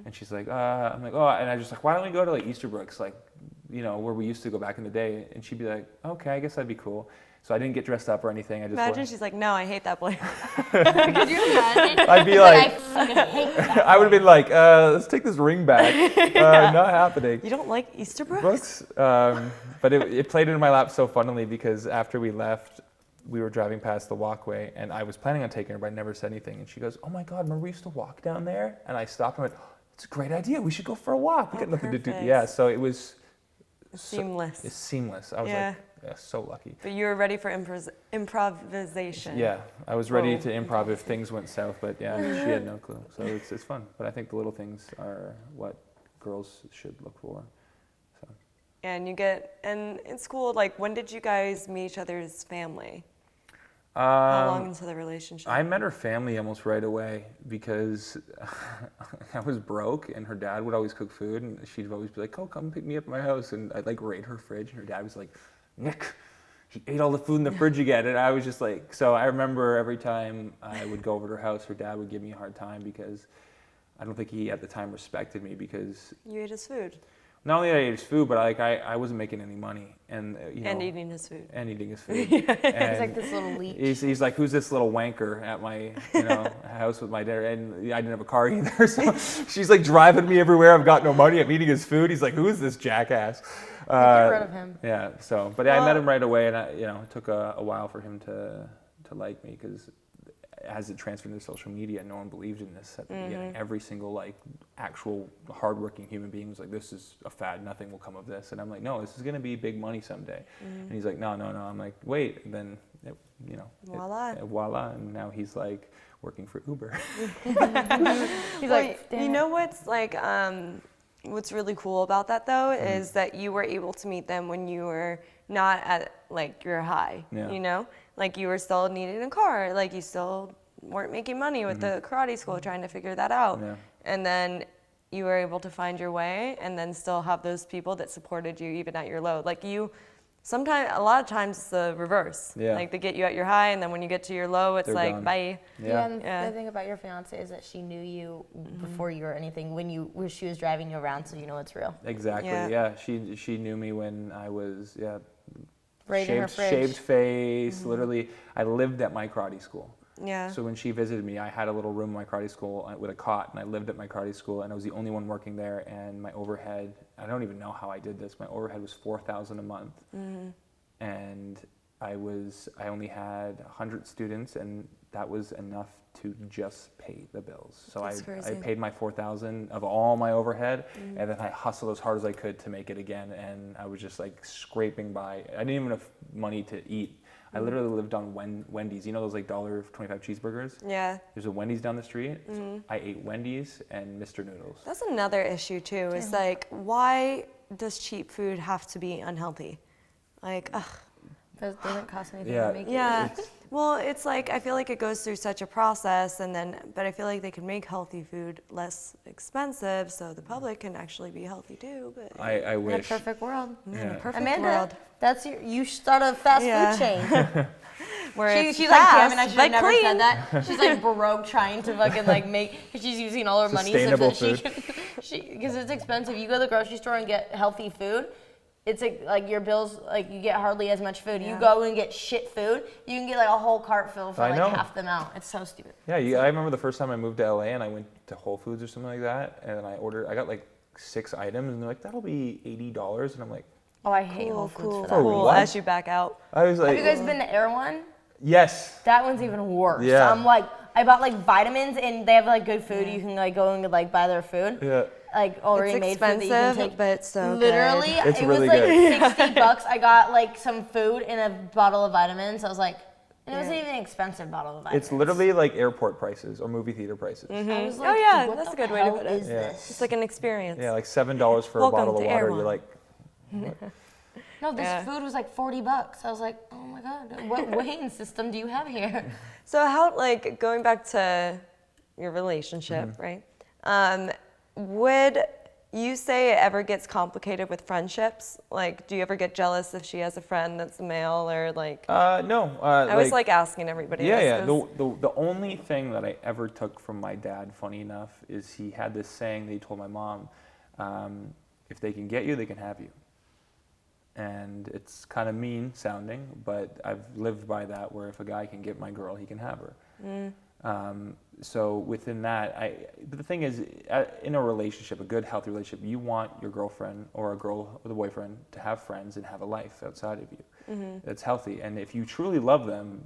And she's like, "I'm like, oh," and I just why don't we go to Easterbrooks? where we used to go back in the day, and she'd be like, okay, I guess that'd be cool. So I didn't get dressed up or anything. I just Imagine she's like, no, I hate that place. Could you imagine? I'd be I like, fucking hate that. I would have been like, let's take this ring back. Not happening. You don't like Easterbrooks? Brooks. But it played into my lap so funnily because after we left, we were driving past the walkway, and I was planning on taking her, but I never said anything. And she goes, oh my God, remember we used to walk down there? And I stopped and went, it's a great idea. We should go for a walk. We got nothing to do. Perfect. Yeah, so it was Seamless. It's seamless. I was like, yeah, so lucky. But you were ready for improvisation. Yeah, I was ready to improv if things went south, but yeah, she had no clue. So it's fun. But I think the little things are what girls should look for. So. And in school, like, when did you guys meet each other's family? How long into the relationship? I met her family almost right away because I was broke and her dad would always cook food and she'd always be like, oh, come pick me up at my house. And I'd like raid her fridge and her dad was like, Nick, he ate all the food in the fridge again. And I was just like, so I remember every time I would go over to her house, her dad would give me a hard time because I don't think he at the time respected me because... You ate his food. Not only did I eat his food, but I wasn't making any money, and and eating his food. And eating his food. He's like this little leech. He's like, who's this little wanker at my house with my dinner? And I didn't have a car either, so she's like driving me everywhere. I've got no money. I'm eating his food. He's like, who is this jackass? Get rid of him. Yeah. So, but I met him right away, and it took a while for him to like me because as it transferred into social media, no one believed in this at the beginning. Every single like actual hardworking human being was like, "This is a fad. Nothing will come of this." And I'm like, "No, this is gonna be big money someday." And he's like, "No." I'm like, "Wait." And then, voila. And now he's like working for Uber. He's like, you know what's like, what's really cool about that though is that you were able to meet them when you were not at like your high. Yeah. Like you were still needing a car, like you still weren't making money with the karate school trying to figure that out. Yeah. And then you were able to find your way and then still have those people that supported you even at your low. Like a lot of times it's the reverse. Yeah. Like they get you at your high and then when you get to your low, it's like, bye. Yeah, and the thing about your fiance is that she knew you before you were anything, when she was driving you around, so you know it's real. Exactly, yeah. She knew me when I was, shaved face, literally. I lived at my karate school. Yeah. So when she visited me, I had a little room in my karate school with a cot, and I lived at my karate school, and I was the only one working there, and my overhead, I don't even know how I did this, my overhead was $4,000 a month. And I only had 100 students, and that was enough to just pay the bills. So I paid my $4,000 of all my overhead, and then I hustled as hard as I could to make it again, and I was just like scraping by. I didn't even have money to eat. I literally lived on Wendy's. You know those like $1.25 cheeseburgers? Yeah. There's a Wendy's down the street. I ate Wendy's and Mr. Noodles. That's another issue too. Is like, why does cheap food have to be unhealthy? Like, ugh. Because it doesn't cost anything Yeah. to make it. Yeah. Well, it's like, I feel like it goes through such a process but I feel like they could make healthy food less expensive so the public can actually be healthy too. But I wish. In a perfect world. in a perfect Amanda, world. you start a fast food chain. Where She's like, damn it, I fast, should but have never clean. said that. She's like broke trying to fucking like she's using all her money so Sustainable that because it's expensive. You go to the grocery store and get healthy food. It's like your bills, like you get hardly as much food. Yeah. You go and get shit food, you can get like a whole cart filled for like half the amount. It's so stupid. Yeah, I remember the first time I moved to LA and I went to Whole Foods or something like that, and I got like 6 items, and they're like, that'll be $80, and I'm like, oh, I hate Whole Foods for that. Cool. As you back out. I was like, have you guys been to Air One? Yes. That one's even worse. Yeah. I'm like, I bought like vitamins, and they have like good food. You can like go and like buy their food. Yeah. Like already made food that you can take. But it's so literally, good. It's it really was like good. $60. I got like some food and a bottle of vitamins. I was like, and it wasn't even an expensive bottle of vitamins. It's literally like airport prices or movie theater prices. I was like, what that's the a good way to hell put it. is this? It's like an experience. Yeah, like $7 for a Welcome bottle of to Air water. One. You're like, what? No, this food was like $40. I was like, oh my God, what weighing system do you have here? So how, like, going back to your relationship, right? Would you say it ever gets complicated with friendships? Like, do you ever get jealous if she has a friend that's a male or like? No. I always like asking everybody. Yeah. The only thing that I ever took from my dad, funny enough, is he had this saying that he told my mom, if they can get you, they can have you. And it's kind of mean sounding, but I've lived by that, where if a guy can get my girl, he can have her. So within that, but the thing is, in a relationship, a good, healthy relationship, you want your girlfriend or a girl with a boyfriend to have friends and have a life outside of you. That's healthy. And if you truly love them,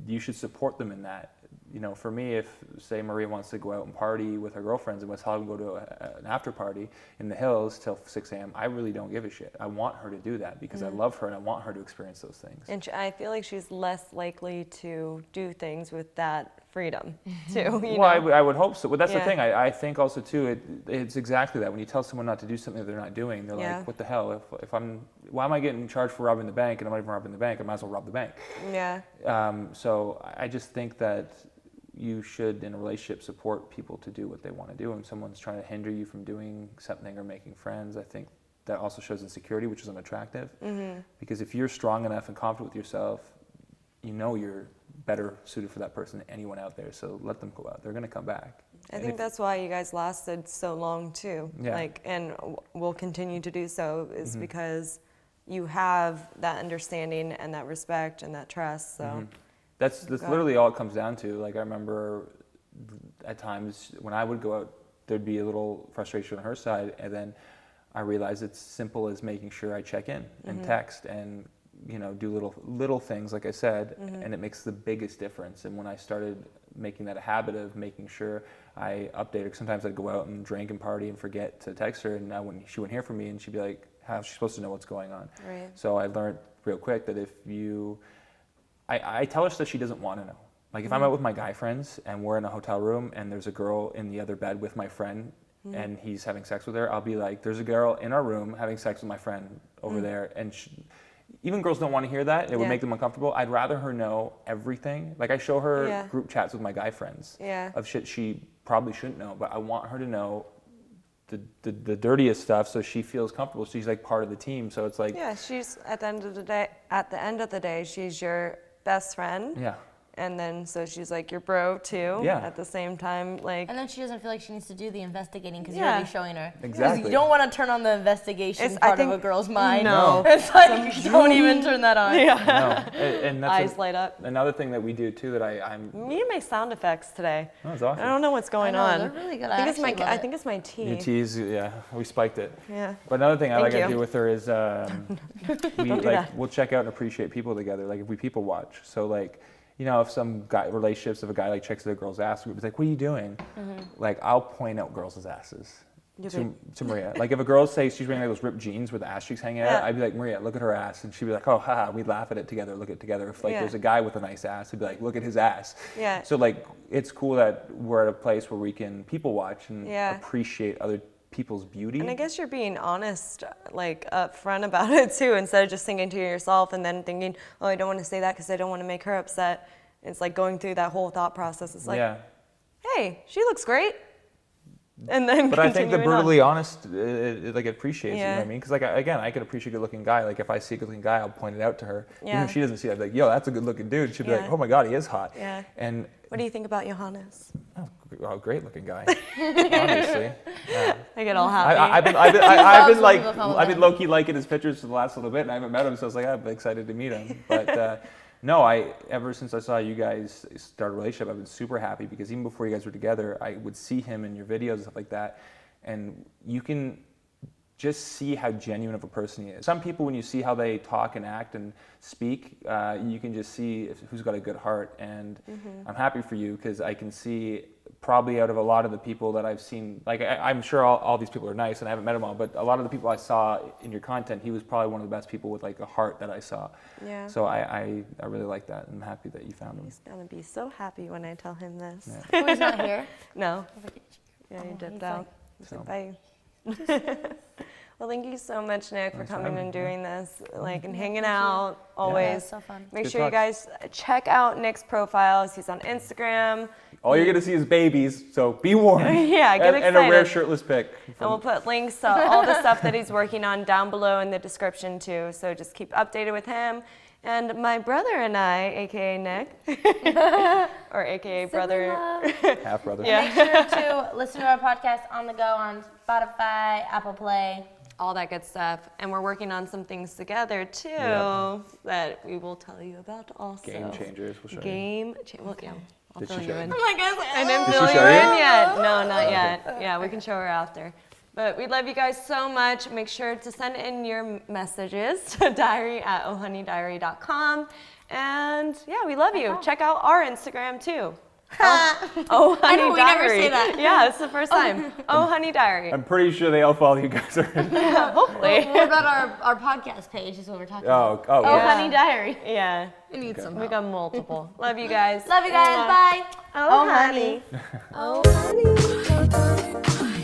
you should support them in that. You know, for me, if, say, Maria wants to go out and party with her girlfriends in West Hollywood and go to an after party in the hills till 6 a.m., I really don't give a shit. I want her to do that because I love her and I want her to experience those things. And I feel like she's less likely to do things with that freedom, too. You know? I would hope so. But that's the thing. I think also, too, it's exactly that. When you tell someone not to do something that they're not doing, they're like, what the hell? Why am I getting charged for robbing the bank and I'm not even robbing the bank? I might as well rob the bank. Yeah. So I just think that you should, in a relationship, support people to do what they want to do. And if someone's trying to hinder you from doing something or making friends, I think that also shows insecurity, which is unattractive. Because if you're strong enough and confident with yourself, you know you're better suited for that person than anyone out there. So let them go out. They're going to come back. I think that's why you guys lasted so long, too. Yeah. And will continue to do so, is because you have that understanding and that respect and that trust. So. That's literally all it comes down to. Like, I remember at times when I would go out, there'd be a little frustration on her side, and then I realized it's simple as making sure I check in and text and, you know, do little things, like I said, and it makes the biggest difference. And when I started making that a habit of making sure I update her, sometimes I'd go out and drink and party and forget to text her, and she wouldn't hear from me, and she'd be like, how's she supposed to know what's going on? Right. So I learned real quick that if you... I tell her stuff she doesn't want to know. Like, if I'm out with my guy friends and we're in a hotel room and there's a girl in the other bed with my friend and he's having sex with her, I'll be like, there's a girl in our room having sex with my friend over there. And even girls don't want to hear that. It would make them uncomfortable. I'd rather her know everything. Like, I show her group chats with my guy friends of shit she probably shouldn't know, but I want her to know the dirtiest stuff, so she feels comfortable. She's like part of the team. So it's like, she's at the end of the day, she's your best friend. Yeah. And then so she's like your bro too. Yeah. At the same time, like. And then she doesn't feel like she needs to do the investigating because you're already showing her. Exactly. Because you don't want to turn on the investigation part of a girl's mind. No. It's like you don't even turn that on. Yeah. No. And that's Eyes light up. Another thing that we do too that I'm. Me and my sound effects today. Oh, that's awesome. I don't know what's going on. They're really good. I think it's my tea. Your teas, yeah, we spiked it. Yeah. But another thing I like Thank to you. do with her is we'll check out and appreciate people together. Like, if we people watch. So like, you know, if a guy like checks their girl's ass, we'd be like, what are you doing? Like, I'll point out girls' asses to Maria. Like, if a girl says she's wearing like those ripped jeans with the ass cheeks hanging out, I'd be like, Maria, look at her ass. And she'd be like, oh, haha, we'd laugh at it together, look at it together. If like there's a guy with a nice ass, he'd be like, look at his ass. Yeah. So like, it's cool that we're at a place where we can people watch and appreciate other people's beauty. And I guess you're being honest, like upfront about it too, instead of just thinking to yourself and then thinking, oh, I don't want to say that because I don't want to make her upset. It's like going through that whole thought process. It's like, hey, she looks great. And then but I think the brutally on. honest, it appreciates it, you know what I mean? Because like, again, I could appreciate a good-looking guy. Like, if I see a good-looking guy, I'll point it out to her. Even if she doesn't see it, I'd be like, yo, that's a good-looking dude. She'd be like, oh my God, he is hot. Yeah. And what do you think about Johannes? Oh, great-looking guy. Honestly, I get all happy. I've been low-key liking his pictures for the last little bit, and I haven't met him, so I was like, I'm excited to meet him. But no, ever since I saw you guys start a relationship, I've been super happy because even before you guys were together, I would see him in your videos and stuff like that, and you can just see how genuine of a person he is. Some people, when you see how they talk and act and speak, you can just see who's got a good heart. And I'm happy for you because I can see probably out of a lot of the people that I've seen, like I'm sure all these people are nice and I haven't met them all, but a lot of the people I saw in your content, he was probably one of the best people with like a heart that I saw. Yeah. So I really like that, and I'm happy that you found him. He's gonna be so happy when I tell him this. Yeah. Oh, he's not here? No. Yeah, he dipped out. So. Bye. Well, thank you so much, Nick, for coming and doing this, like, and hanging out always. Yeah, it's so fun. Make Good sure you guys check out Nick's profiles. He's on Instagram. All you're gonna see is babies, so be warned. Yeah, get and a rare excited. shirtless pic. And we'll put links to all the stuff that he's working on down below in the description too. So just keep updated with him. And my brother and I, aka Nick, or aka brother, Half brother. Yeah. Make sure to listen to our podcast on the go on Spotify, Apple Play, all that good stuff. And we're working on some things together too that we will tell you about also. Game changers. We'll show you. Well, yeah, I'll Did fill she you show in. you? Oh my gosh. I didn't Did fill she you show you? in yet. No, not yet. Yeah, we can show her after. But we love you guys so much. Make sure to send in your messages to diary@ohoneydiary.com. And yeah, we love you. Check out our Instagram too. Oh, I Honey know, we Diary. never say that. Yeah, it's the first time. Oh, Honey Diary. I'm pretty sure they all follow you guys already. Yeah, hopefully. What about our podcast page is what we're talking about. Oh, Oh, yeah. Honey Diary. Yeah, We need some we help. got multiple. Love you guys. Love you guys. Bye. Oh, honey. Oh, honey.